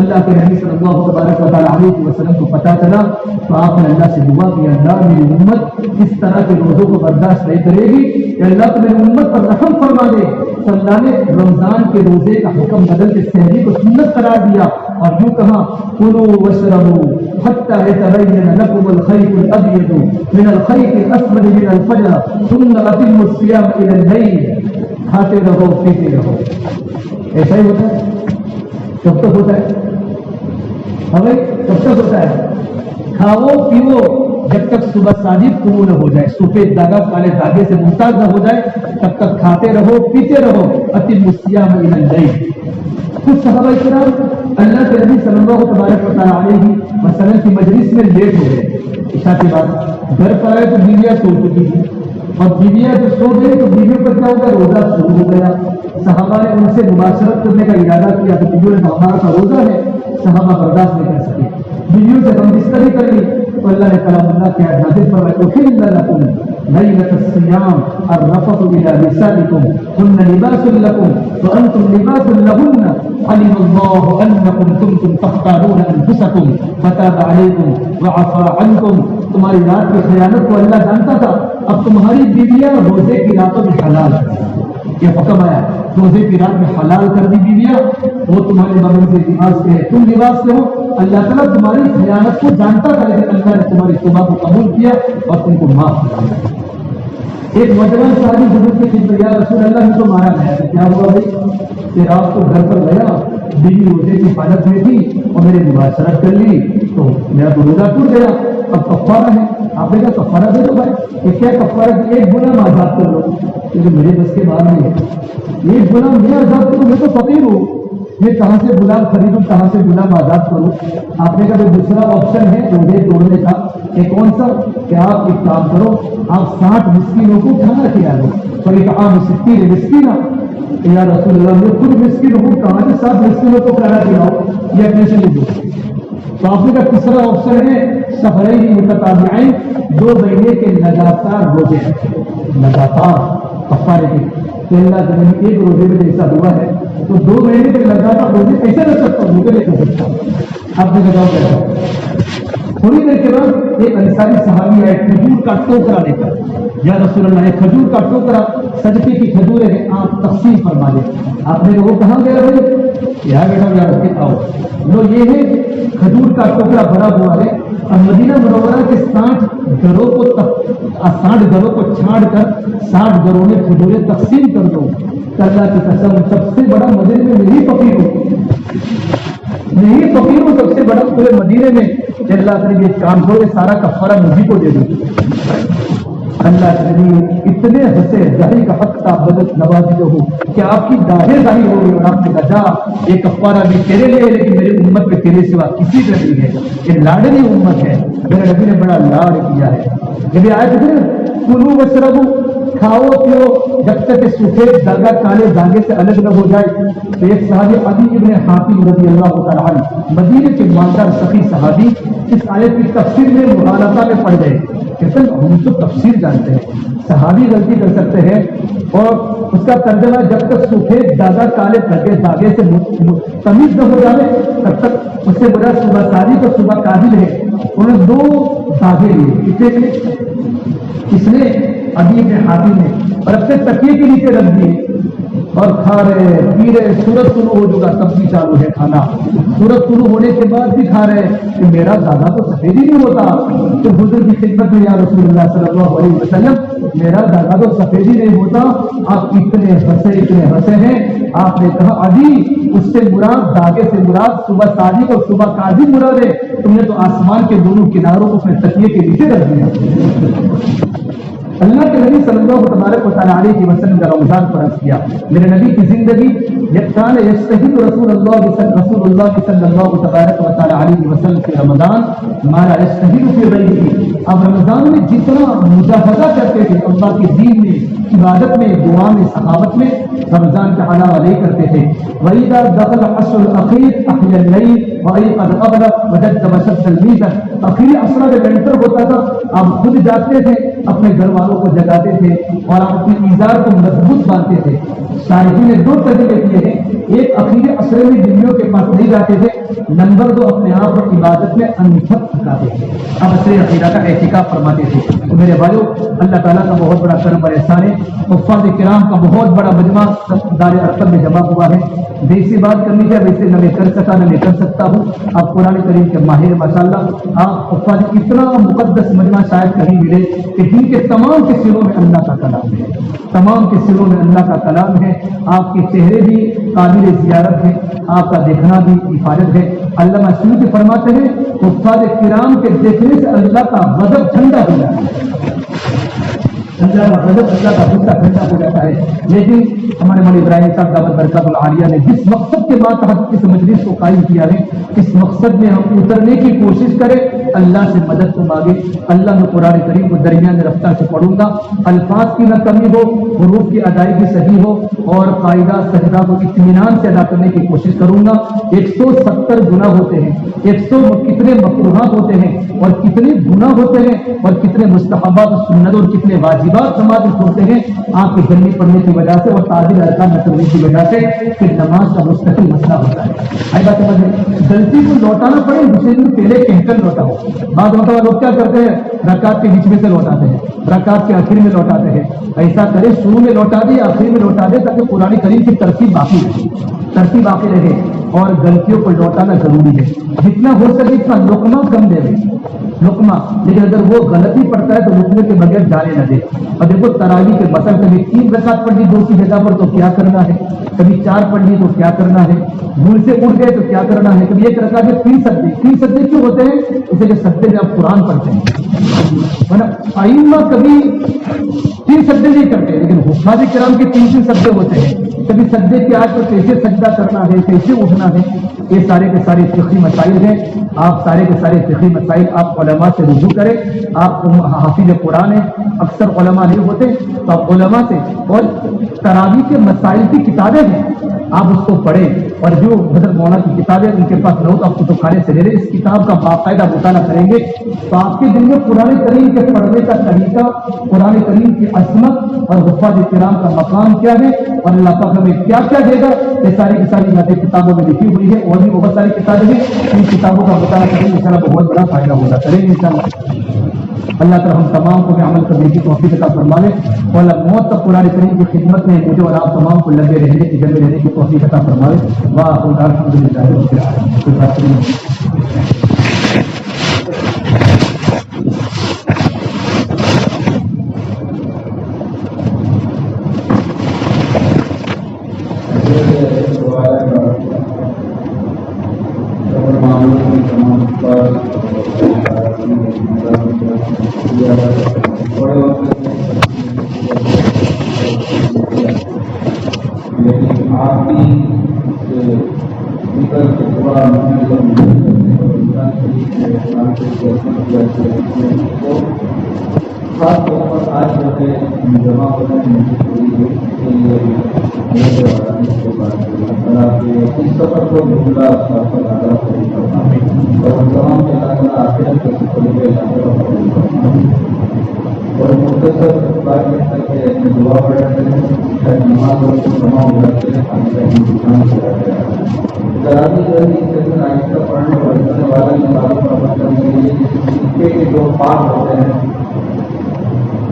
S1: اللہ کے نبی صلی اللہ تبارک و تعالیٰ علیہ وسلم کو پتہ چلا تو آپ نے اللہ سے دعا کی اللہ میری امت اس طرح کے روزوں کو برداشت نہیں کرے گی کہ اللہ تو میری امت پر رحم فرما دے. تو اللہ نے رمضان کے روزے کا حکم بدل کے سحری کو سنت قرار دیا اور یوں کہا کلوا واشربوا حتى يتبين لكم الخيط الابيض من الخيط الاسود من الفجر ثم اتموا الصيام الى الليل. کھاتے رہو پیتے رہو. ایسا ہی ہوتا ہے کب تک ہوتا ہے ہمیں کب تک ہوتا ہے کھاؤ پیو جب تک صبح صادق طلوع نہ ہو جائے سفید داغا کالے داغے سے ممتاز نہ ہو جائے تب تک کھاتے رہو پیتے رہو. اتموا الصيام الى الليل. کچھ صحابہ کرام اللہ کے نبی صلی اللہ تبارک و تعالیٰ علیہ وسلم کی مجلس میں لیٹ ہو گئے عشاء کے بعد. گھر پر آئے تو بیویاں سو چکی تھی اور بیویاں جب سو گئی تو بیویوں پر کیا ہوگا روزہ شروع ہو گیا. صحابہ نے ان سے مباشرت کرنے کا ارادہ کیا تو بیویوں نے ہمارا کا روزہ ہے. صحابہ برداشت نہیں کر سکے بیویوں سے ہم بستری کر لی تو اللہ نے کلام اللہ کے نازل فرمایا احل لکم لیلۃ الصیام الرفث الی نسائکم هن لباس لکم وانتم لباس لهن علم الله انکم کنتم تختارون انفسکم فتاب علیکم وعفا عنکم. تمہاری رات کی خیانت کو اللہ جانتا تھا. اب تمہاری بیویاں روزے کی راتوں میں حلال کر یہ حکم آیا روزے کی رات میں حلال کر دی بیویاں وہ تمہارے بغل سے لباس کے تم لباس کے ہو. اللہ تعالیٰ تمہاری خیانت کو جانتا تھا لیکن اللہ نے تمہاری توبہ کو قبول کیا اور تم کو معاف کیا. ایک نوجوان صحابی حضور کی خدمت یا رسول اللہ نے تو مارا گیا کیا ہوا بھائی کہ رات کو گھر پر گیا بیوی روزے کی حالت میں تھی اور میرے مباشرت کر لی تو میرا تو روزہ ٹوٹ گیا. اب کفارہ ہے. آپ نے کہا کفارہ دے دو بھائی کہ کیا کفارہ ایک غلام آزاد کر لو کیونکہ میرے بس کے باہر نہیں ہے. ایک غلام میں آزاد کروں میں تو فقیر ہوں میں کہاں سے غلام خریدوں کہاں سے غلام آزاد کروں. آپ نے کہا جو دوسرا آپشن ہے روزے توڑنے کا یہ کون سا کہ آپ ایک کام کرو آپ 60 مسکینوں کو کھانا کھلا دو. تو ایک عام 60 مسکینہ یا رسول اللہ میں خود مسکین ہوں کہاں سے 7 مسکینوں کو کھانا کھلاؤ یہ اپنے سے لے دو. تو آپ نے کہا تیسرا آپشن ہے شہرین متتابعین 2 مہینے کے لگاتار روزے رکھے لگاتار کفارے کے. تو اللہ تعالیٰ نے ایک روزے میں ایسا ہوا ہے تو 2 مہینے کے لگاتار روزے ایسے رکھ سکتا ہوں روزے نہیں کر سکتا. آپ نے بتاؤ کیسا. تھوڑی دیر کے بعد ایک انصاری صحابی آئے کھجور کا ٹوکرا لے کر یا رسول اللہ ایک کھجور کا ٹوکرا صدقے کی کھجوریں ہیں آپ تقسیم فرما دیں. آپ نے کہا وہ کہاں گیا بھائی یہاں بیٹھا یہاں رکھ کے آؤ لو یہ ہے کھجور کا ٹوکرا بھرا ہوا ہے اور مدینہ منورہ کے 60 گھروں کو چھاڑ کر 60 گھروں میں کھجوریں تقسیم کر دو. اللہ کی قسم سب سے بڑا مدینے میں یہی فقیر ہو یہی فقیر ہو سب سے بڑا پورے مدینے میں اللہ تعالیٰ یہ کام کرو یہ سارا کفارہ مجھے کو دے دو. اللہ تعالیٰ اتنے ہنسے ظاہر کا حق تھا بدت نوازی ہو کہ آپ کی داہر ظاہر ہو گئی اور آپ نے کہا جا یہ کفارہ بھی تیرے لیے لیکن میری امت میں تیرے سوا کسی کا نہیں ہے. یہ لاڈلی امت ہے میرے نبی نے بڑا لاڈ کیا ہے. جب آئے تھے کلو وشربو کھاؤ پیو جب تک کہ سفید داغا کالے داغے سے الگ نہ ہو جائے. تو ایک صحابی عدی ابن حاتم رضی اللہ تعالیٰ عنہ مدینے کے مالدار سخی صحابی اس آیت کی تفسیر میں مغالطہ میں پڑ گئے. کہتے ہیں ہم تو تفسیر جانتے ہیں صحابی غلطی کر سکتے ہیں اور اس کا ترجمہ جب تک سفید داغا کالے داغے سے تمیز نہ ہو جائے تب تک اس سے بڑا صبح صادق اور صبح کاذب ہے. انہوں نے 2 داغے لیے اس نے عدی ابن حاتم نے اور اپنے تکیے کے نیچے رکھ دیے اور کھا رہے پی رہے. سورج طلوع ہو چکا تب بھی چالو ہے کھانا. سورج طلوع ہونے کے بعد بھی کھا رہے کہ میرا دادا تو سفید ہی نہیں ہوتا. تو حضور کی خدمت میں یا رسول اللہ صلی اللہ علیہ وسلم میرا دادا تو سفید ہی نہیں ہوتا. آپ اتنے ہنسے ہیں. آپ نے کہا عدی اس سے مراد داغے سے مراد صبح صادق اور صبح کاذب مراد ہے. تم نے تو آسمان کے دونوں کناروں کو اپنے تکیے کے نیچے رکھ دیا. اللہ کے نبی صلی اللہ تبارک و تعالیٰ علیہ وسلم کا رمضان فرض کیا. میرے نبی کی زندگی یکسان یستحب رسول اللہ صلی اللہ تبارک و تعالیٰ علیہ وسلم کے رمضان مالا یستحب فی غیرہ. اب رمضان میں جتنا مجاہدہ کرتے تھے اللہ کے دین میں عبادت میں، دعا میں، سخاوت میں رمضان کا علاوہ نہیں کرتے تھے۔ وَإِذَا دَخَلَ عَشْرُ الْأَخِيرِ أَحْيَا اللَّيْلَ وَأَيْقَظَ أَهْلَهُ وَجَدَّ وَشَدَّ الْمِيزَانَ۔ آخری عشرہ جب انٹر ہوتا تھا آپ خود جاگتے تھے، اپنے گھر والوں کو جگاتے تھے اور آپ اپنی ایزار کو مضبوط باندھتے تھے۔ شارحین نے 2 ترجمے کیے ہیں، ایک اخیر عشرے میں دنوں کے پاس نہیں جاتے تھے، نمبر 2 اپنے آپ کو عبادت میں انفق سکھاتے تھے، اب عشرے اخیرہ کا اعتکاف فرماتے تھے۔ تو میرے بھائیو، اللہ تعالیٰ کا بہت بڑا کرم اور احسان ہے، حفاظ کرام کا بہت بڑا مجمع دار ارقم میں جمع ہوا ہے۔ جیسی بات کرنی ہے ویسے نہ میں کر سکا نہ میں کر سکتا ہوں، آپ قرآن کریم کے ماہر ماشاءاللہ، آپ حفاظ اتنا مقدس مجمع شاید کہیں ملے کہ جن کے تمام کے سروں میں اللہ کا کلام ہے، تمام کے سروں میں اللہ کا کلام ہے۔ آپ کے چہرے بھی قابل زیارت ہے، آپ کا دیکھنا بھی حفاظت ہے۔ علامہ سیوطی فرماتے ہیں حفاظ کرام کے دیکھنے سے اللہ کا غضب ٹھنڈا ہو جاتا ہے، اللہ کا غضب، اللہ کا غصہ ٹھنڈا ہو جاتا ہے۔ لیکن ہمارے مولانا ابراہیم صاحب دعوت برکات العالیہ نے جس مقصد کے ماتحت اس مجلس کو قائم کیا ہے، اس مقصد میں ہم اترنے کی کوشش کریں، اللہ سے مدد کو مانگے۔ اللہ میں قرآن کریم کو درمیان رفتار سے پڑھوں گا، الفاظ کی نہ کمی ہو، حروف کی ادائیگی صحیح ہو اور قاعدہ سجدہ کو اطمینان سے ادا کرنے کی کوشش کروں گا۔ 170 گناہ ہوتے ہیں، 100 کتنے مکروہات ہوتے ہیں اور کتنے گناہ ہوتے ہیں اور کتنے مستحبات و سنت اور کتنے واجبات سماج میں ہوتے ہیں آپ کی جلدی پڑھنے کی وجہ سے اور تعدیل ارکان نہ کرنے کی وجہ سے، پھر نماز کا مستقل مسئلہ ہوتا ہے۔ بات سمجھ میں، غلطی کو لوٹانا پڑے دوسرے دن پہلے کہہ کر لوٹاؤ۔ بعض مرتبہ لوگ کیا کرتے ہیں، رکعت کے بیچ میں سے لوٹاتے ہیں، رکعت کے آخر میں لوٹاتے ہیں۔ ایسا کرے شروع میں لوٹا دے، آخر میں لوٹا دے، تاکہ قرآن کریم کی ترتیب باقی رہے، ترتیب باقی رہے۔ اور غلطیوں کو لوٹانا ضروری ہے، جتنا ہو سکے اتنا لقمہ کم دے، لقمہ، لیکن اگر وہ غلطی پڑتا ہے تو لقمے کے بغیر جانے نہ دے۔ اور دیکھو تراویح کے مثلا کبھی 3 رکعت پڑھ لی 2 کی جگہ پر تو کیا کرنا ہے، کبھی 4 پڑھ لی تو کیا کرنا ہے، بھول سے اٹھ گئے تو کیا کرنا ہے، کبھی 1 رکعت میں 3 سجدے کیوں ہوتے ہیں، اسے کہ سجدے میں آپ قرآن پڑھتے ہیں، ائمہ کبھی 3 سجدے نہیں کرتے، لیکن حفاظ کرام کے 3 سجدے ہوتے ہیں۔ کبھی سجدے کی آج پر کیسے سجدہ کرنا ہے، کیسے اٹھنا ہے، یہ سارے کے سارے فقہی مسائل ہیں۔ آپ سارے کے سارے فقہی مسائل آپ علماء سے رجوع کریں، آپ حافظ قرآن ہیں، اکثر علماء نہیں ہوتے تو آپ علماء سے، اور تراویح کے مسائل کی کتابیں ہیں آپ اس کو پڑھیں، اور جو حضرت مولانا کی کتابیں ان کے پاس نہ ہو تو آپ کتب خانے سے لے لیں، اس کتاب کا باقاعدہ مطالعہ کریں گے تو آپ کے دل میں قرآن کریم کے پڑھنے کا طریقہ، قرآن کریم کی عظمت اور حفاظ کرام کا مقام کیا ہے اور اللہ پاک ہمیں کیا کیا دے گا، یہ ساری کی ساری باتیں کتابوں میں لکھی ہوئی ہے، اور بھی بہت ساری کتابیں ہیں، ان کتابوں کا مطالعہ کریں گے انشاءاللہ بہت بڑا فائدہ ہوگا، کریں گے انشاءاللہ۔ اللہ تعالیٰ ہم تمام کو عمل کرنے کی توفیق عطا فرمائے، اور موت تک قرآن کریم کی خدمت میں مجھے اور آپ تمام کو لگے رہنے کی، جمع رہنے کی توفیق عطا فرمائے۔ واہ الحمدللہ رب العالمین۔
S2: لیکن آپ کی نکل کے تھوڑا خاص طور پر آج جو ہے جمع ہونے کی اس سفر کو جملہ اور تمام کے آخرت کے سفر اور مختصر بات یہ ہے کہ دعا پڑھتے ہیں، نماز اور تمام ہوتے ہیں، آہستہ پڑھنے پڑھنے والا نمازوں پر عمل کرنے کے لیے سکے کے 2 پارٹ ہوتے ہیں۔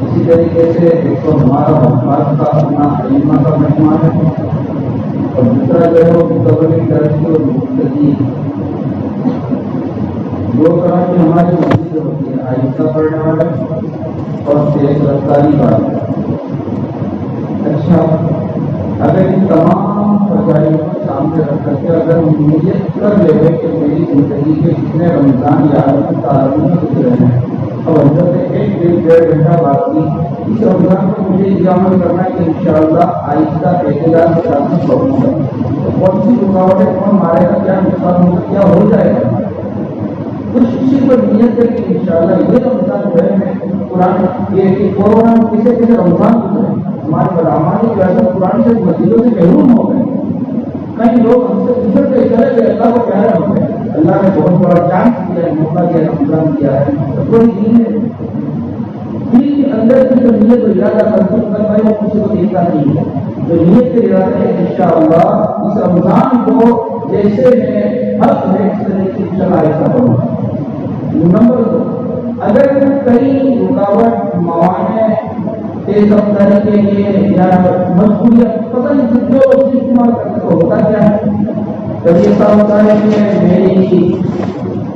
S2: اسی طریقے سے ایک تو ہمارا حفاظ کا اپنا علمہ کا مجموعہ ہے، اور دوسرا جو ہے وہ متبادل کرتی اور مقتدی 2 طرح کی ہماری مسجد ہوتی ہے، آہستہ پڑھنے والا اور تیز رفتاری والا۔ اچھا، اگر ان تمام مسائل کو سامنے رکھ کر کے اگر ہم نیت کر لے گئے کہ میری زندگی کے جتنے رمضان یا تعلیم گزرے ہیں، اور اندر سے 1-1.5 گھنٹہ باقی، اس رمضان کو مجھے یہ عمل کرنا ہے کہ انشاءاللہ آہستہ اعتدال کے ساتھ میں پڑھوں گا، تو کون سی رکاوٹیں کون مارے گا، کیا نقصان ہوگا، کیا ہو جائے گا، کچھ اسی پر نیت کر کے انشاءاللہ یہ رمضان جو ہے میں قرآن یہ کہ کورونا کیسے کیسے رمضان گزرے ہمارے علماء جو ہے قرآن سے مسجدوں سے محروم ہو گئے. کئی لوگ ہم سے پچھڑ کے چلے گئے, اللہ کو پیارے ہو گئے. اللہ نے بہت بڑا چانس دیا ہے, موقع دیا ہے, انتظام کیا ہے. کوئی دین ہے, دل کے اندر کی جو نیت و ارادہ مضبوط کر پائے وہ کسی کو دیکھتا نہیں ہے. جو نیت کے ارادے ہے انشاءاللہ اس رمضان کو جیسے میں حق ہے اس طرح کی انشاءاللہ ایسا کروں گا. نمبر 2, اگر کئی رکاوٹ موانع تیز رفتاری کے لیے یا مجبوریت پتہ نہیں جو استعمال کرتے تو ہوتا کیا ہے. کبھی ایسا ہوتا ہے کہ میری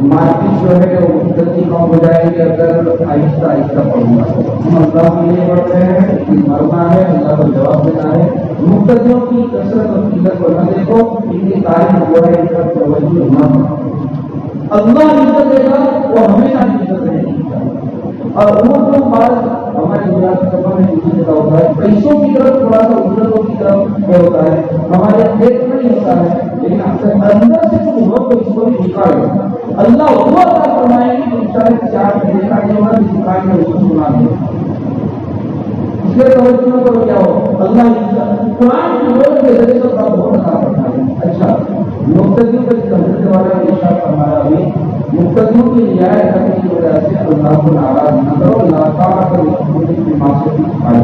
S2: مارکیٹ جو ہے وہ جلدی کم ہو جائے گی اگر آہستہ آہستہ پڑھوں گا. ہم اللہ کے لیے پڑھ رہے ہیں, مرنا ہے, اللہ کو جواب دینا ہے. مقتدیوں کی کثرت اور قلت کو نہ دیکھو, ان کی تعریف جو ہے ان پر توجہ نہ کرو. اللہ عزت دے گا وہ ہمیشہ عزت رہے گی. اور عمر جو بات ہمارے گجرات سبھا میں دوسری جگہ ہوتا ہے, پیسوں کی طرف تھوڑا سا اجرتوں کی طرف یہ ہوتا ہے. ہمارے دیکھ نہیں ہوتا ہے لیکن اندر سے جو محبت کو اس کو بھی نکالے اللہ وہ عطا فرمائے گی. انشاءاللہ 4 مہینے کا جو ہے دکھائیں گے اس کو سنا دیں. اس لیے توجہ کرو کیا ہو اللہ قرآن کی روز کے ذریعے سے بہت عطا فرمائے. اچھا, مقتدیوں کا حضرت والا ارشاد فرمایا ابھی, مقتدیوں کی رعایت کرنے کی وجہ سے اللہ کو ناراض نہ کرو. اللہ تعالیٰ کی معصیت چھاڑ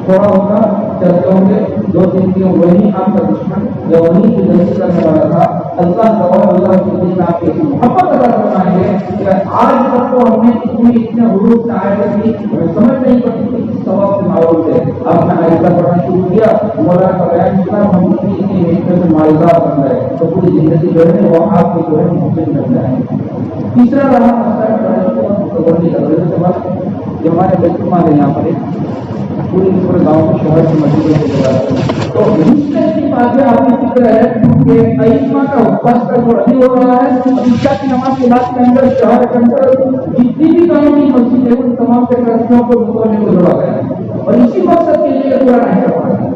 S2: تھوڑا ہوگا چلتے ہوں گے 2-3 دن وہی آپ کا دشمن یا وہی کی غلطی کرنے والا تھا. اللہ تعالیٰ اللہ کے دین آپ کے محبت ادا فرمائیں گے کہ آج تک تو ہم نے اتنے حروف سے آیت کی سمجھ نہیں پڑتی کہ کس سبب سے معلوم ہے. آپ نے آیتہ پڑھنا شروع کیا, مولانا کا بیان سنا, ہم اتنی محنت سے مالدار بن گئے تو پوری زندگی جو ہے وہ آپ کے جو ہے محسن بن جائیں گے. تیسرا رہا جو ہمارے بیت المال ہے یہاں پر پورے گاؤں کے شہر کی مسجدوں کے جگہ تو کی باتیں آپ کی فکر ہے کہ ائمہ کا وقت کا جو ابھی ہو رہا ہے عشاء کی نماز کے بعد کے اندر شہر کے اندر جتنی بھی گاؤں کی مسجد ہے ان تمام کے کرسیوں کو مکمل کو جوڑا گیا ہے اور اسی مقصد کے لیے پورا نہیں کروا ہے.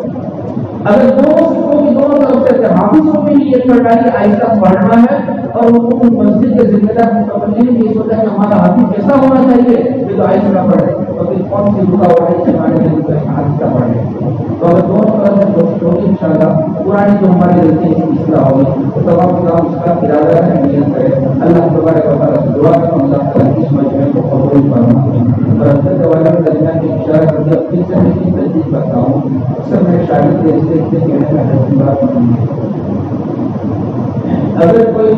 S2: اگر دونوں سکھوں کی دونوں طرف سے حافظوں میں ہی یہ کرنا ہے آہستہ پڑھنا ہے اور ان مسجد کے ذمہ دار متوجہ یہ سوچا کہ ہمارا حافظ کیسا ہونا چاہیے یہ تو آہستہ پڑھے اور پھر کون سی رکاوٹ ہے ہمارے لیے آہستہ پڑھے. تو اگر دونوں طرف سے کوشش ہوگی انشاءاللہ پرانی جو ہماری غلطی ہے اصلاح ہوگی تو تمام کام اس کا ارادہ ہے نیت کرے. اللہ تبارک و تعالیٰ سے دعا کروں اللہ تعالیٰ اس مجمع کو قبول فرمائے. اور اکثر کے والے میں درمیان کی اشارہ کر کے اپنی سے میں تجدید کرتا ہوں. اکثر میرے شاگرد اس سے کہنے میں حسن بات نہیں ہے. اگر کوئی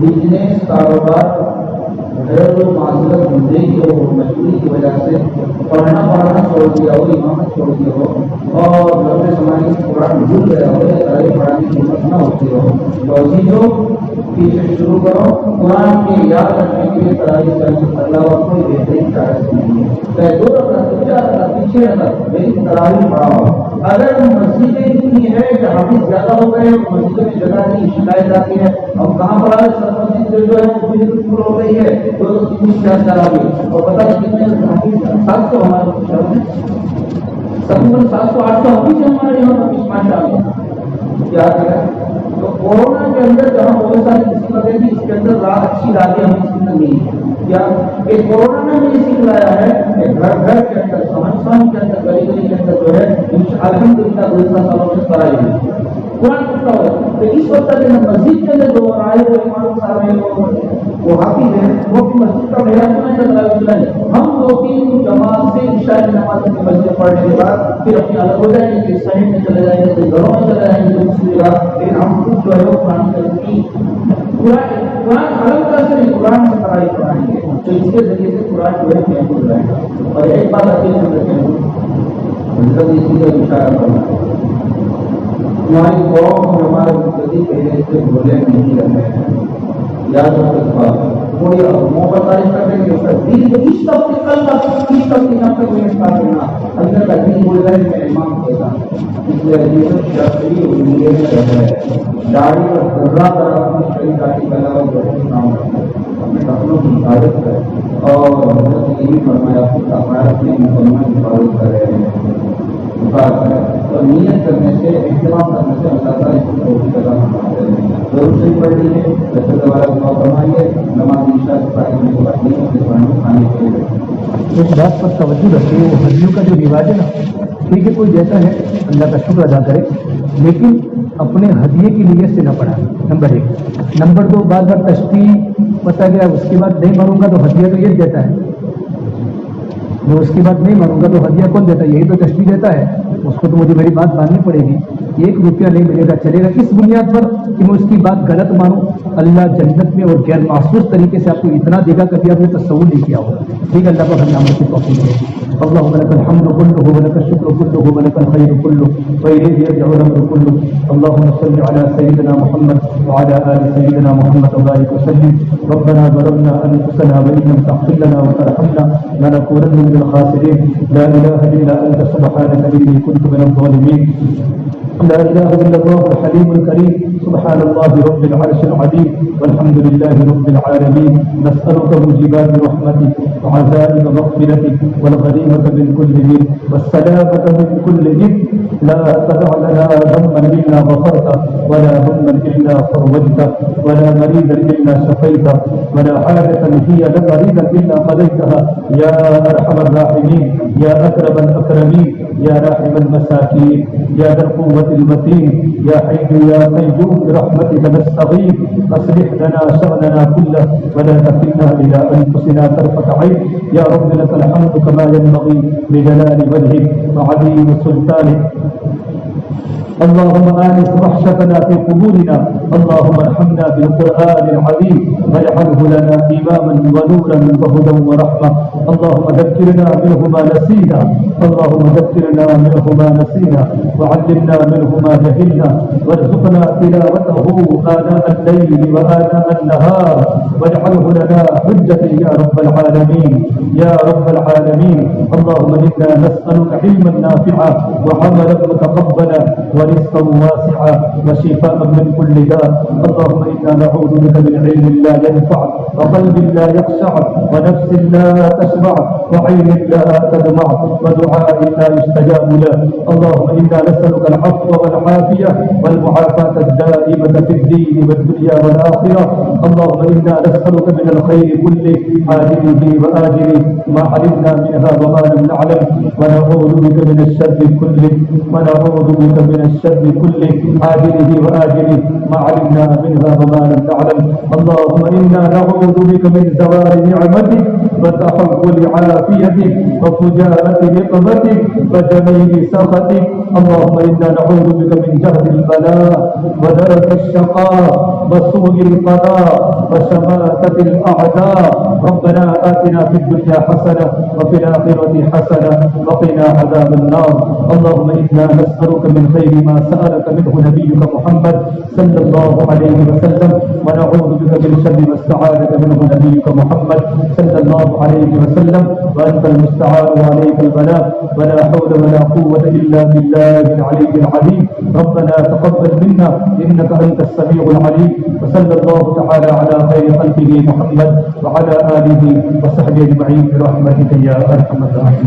S2: بزنس کاروبار غیر معذرت مدعے کی ہو مجبوری کی وجہ سے پڑھنا چھوڑ دیا ہو, امامت چھوڑ دیا ہو اور لمبے زمانے سے قرآن بھول گیا ہو یا تعلیم پڑھانے کی ہمت نہ ہوتی ہو تو عزیزوں پیچھے شروع کرو. قرآن کے یاد رکھنے کے لیے تراویح کرنے کے علاوہ کوئی بہترین چارج نہیں ہے. چاہے 2 رکعت پیچھے رکھا لیکن تراویح پڑھاؤ. اگر مسجدیں اتنی ہے کہ حافظ زیادہ ہو گئے مسجدوں میں جگہ کی شکایت آتی ہے اب کہاں پر آئے سب مسجد جو ہے پور ہو رہی ہے تو اتنی شکایت تراویح اور پتہ نہیں کتنے حافظ 700 ہمارے تقریباً 700-800 حافظ ہمارے یہاں ماشاء اللہ. کیا کریں تو کورونا کے اندر جہاں بہت ساری مصیبتیں تھیں اس کے اندر اچھی راتیں ہمیں اس کے اندر نہیں ہے. کیا کہ کورونا نے یہ سکھلایا ہے کہ گھر کے اندر سمجھان کے اندر گلی گلی کے اندر جو ہے الحمدللہ گزشتہ سالوں سے پڑھائی ہوئی قرآن پڑھتا ہوا. تو اس وقت اگر مسجد کے اندر جو آئے وہ امام صاحب ہیں وہ حافظ ہیں وہ اپنی مسجد کا میرا سنا چل رہا ہے. ہم 2-3 جماعت سے عشاء کی نماز کی مسجد پڑھنے کے بعد پھر اپنے الگ ہو جائیں گے کہ صحیح میں چلے جائیں گے پھر گھروں میں چلے جائیں گے دوسری جگہ. لیکن ہم خود جو ہے وہ قرآن کی قرآن الگ طرح سے قرآن سے پڑھائی کرائیں گے تو اس کے ذریعے سے قرآن جو ہے محفوظ رہے گا. اور ایک بات اکیلے میں رکھیں مطلب اسی کا اشارہ کرنا ہماری قوم ہمارے مقتدی پہلے سے بھولے نہیں رہے ہیں. یاد رکھو کوئی موقع تعریف کرنے کے اوپر دین کو اس طرح سے کل اس طرح سے نہ کوئی انسان کرنا اندر کا دین بول رہے ہیں میں امام کہتا اس لیے حدیث شرعی اور نیے میں رہتا ہے. داڑھی اور ذرہ پر اپنی شریعت کا علاوہ جو ہے کام کرتا ہے اپنے اپنوں کی حفاظت کرے اور حضرت یہ بھی فرمایا اپنے مسلمان حفاظت کرے اور نیت کرنے سے اہتمام کرنے سے اللہ تعالیٰ اس کو بھی قدم فرماتے ہیں. ضرور سے پڑھ لیجیے جیسے دوبارہ دعا فرمائیے نماز عشاء کے بعد میں بات نہیں کھانے کے لیے.
S1: ایک بات پر توجہ رکھیے وہ حجیوں کا جو رواج ہے نا ٹھیک ہے کوئی دیتا ہے اللہ کا شکر ادا کرے، لیکن اپنے ہدیے کی نیت سے نہ پڑھائیں، نمبر 1۔ نمبر 2، بار بار تشبیہ پتا گیا اس کے بعد نہیں مانوں گا تو ہدیہ تو یہ دیتا ہے، میں اس کی بات نہیں مانوں گا تو ہدیہ کون دیتا ہے؟ یہی تو تشبیہ دیتا ہے، اس کو تو مجھے میری بات ماننی پڑے گی، 1 روپیہ نہیں ملے گا چلے گا، اس بنیاد پر کہ میں اس کی بات غلط مانوں؟ اللہ جنت میں اور غیر محسوس طریقے سے آپ کو اتنا دے گا کبھی آپ نے تصور نہیں کیا ہوگا۔ ٹھیک ہے، اللہ پاک ہم عمل کی توفیق دے۔ اللهم لك الحمد كله ولك الشكر كله ولك الخير كله وإليه يرجع الأمر كله۔ اللهم صل على سيدنا محمد وعلى آل سيدنا محمد وبارك وسلم۔ ربنا ظلمنا أنفسنا وإن لم تغفر لنا وترحمنا لنكونن من الخاسرين۔ لا إله إلا أنت سبحانك إني كنت من الظالمين۔ لا إله إلا الله الحليم الكريم، سبحان الله رب العرش العظيم، والحمد لله رب العالمين۔ نسألك موجبات رحمتك وعزائم مغفرتك والغنيمة من كل إثم والسلامة من كل إثم، لا تدع لنا ذنبا إلا غفرته ولا هما إلا فرجته ولا مريضا إلا شفيته ولا حاجة هي لك رضا إلا قضيتها يا أرحم الراحمين، يا أكرم الأكرمين، يا راحم المساكين، يا ذا القوة المتين، يا حي يا قيوم برحمتك نستغيث، أصلح لنا شأننا كله ولا تكلنا إلى أنفسنا طرفة عين، يا رب لك الحمد كما ينبغي لجلال وجهك وعظيم سلطانك۔ اللهم آنس وحشتنا في قبورنا، اللهم ارحمنا بالقرآن العظيم واجعله لنا إماما ونورا وهدى ورحمة، اللهم ذكرنا منه ما نسينا، اللهم ذكرنا منه ما نسينا وعلمنا منه ما جهلنا، وارزقنا تلاوته آناء الليل وآناء النهار، واجعله لنا حجة يا رب العالمين يا رب العالمين۔ اللهم إنا نسألك علما نافعا وعملا متقبلا ورزقا واسعا وشفاء من كل داء، اللهم إنا نعوذ بك من علم لا ينفع وقلب لا يخشع ونفس لا تشبع وعين لا تدمع ودعاء لا يستجاب له، اللهم إنا نسألك العفو والعافية والمعافاة الدائمة في الدين والدنيا والآخرة، اللهم إنا نسألك من الخير كله عاجله وآجله ما علمنا منها وما لم نعلم، ونعوذ بك من الشر كله ونعوذ بك من الشر كله عاجله وآجله ما علمنا منها وما لم نعلم، اللهم إنا نعوذ بك من زوال نعمتك وتحول عافيتك وفجاءة نقمتك وجميل سخطك، اللهم إنا نعوذ بك من جهد البلاء ودرك الشقاء وسوء القضاء وشماتة الأعداء، ربنا آتنا في الدنيا حسنة وفي الآخرة حسنة وقنا عذاب النار، اللهم إنا نسألك من خير ما سألك منه نبيك محمد صلى الله عليه وسلم، ونعوذ بك من شر ما استعاذك منه نبيك محمد صلى الله عليه وسلم، وأنت المستعان وعليك البلاغ، ولا حول ولا قوة إلا بالله العلي العظيم، ربنا تقبل منا إنك أنت السميع العليم، وصلى الله تعالى على خير خلقه محمد وعلى آله وصحبه أجمعين برحمتك يا أرحم الراحمين۔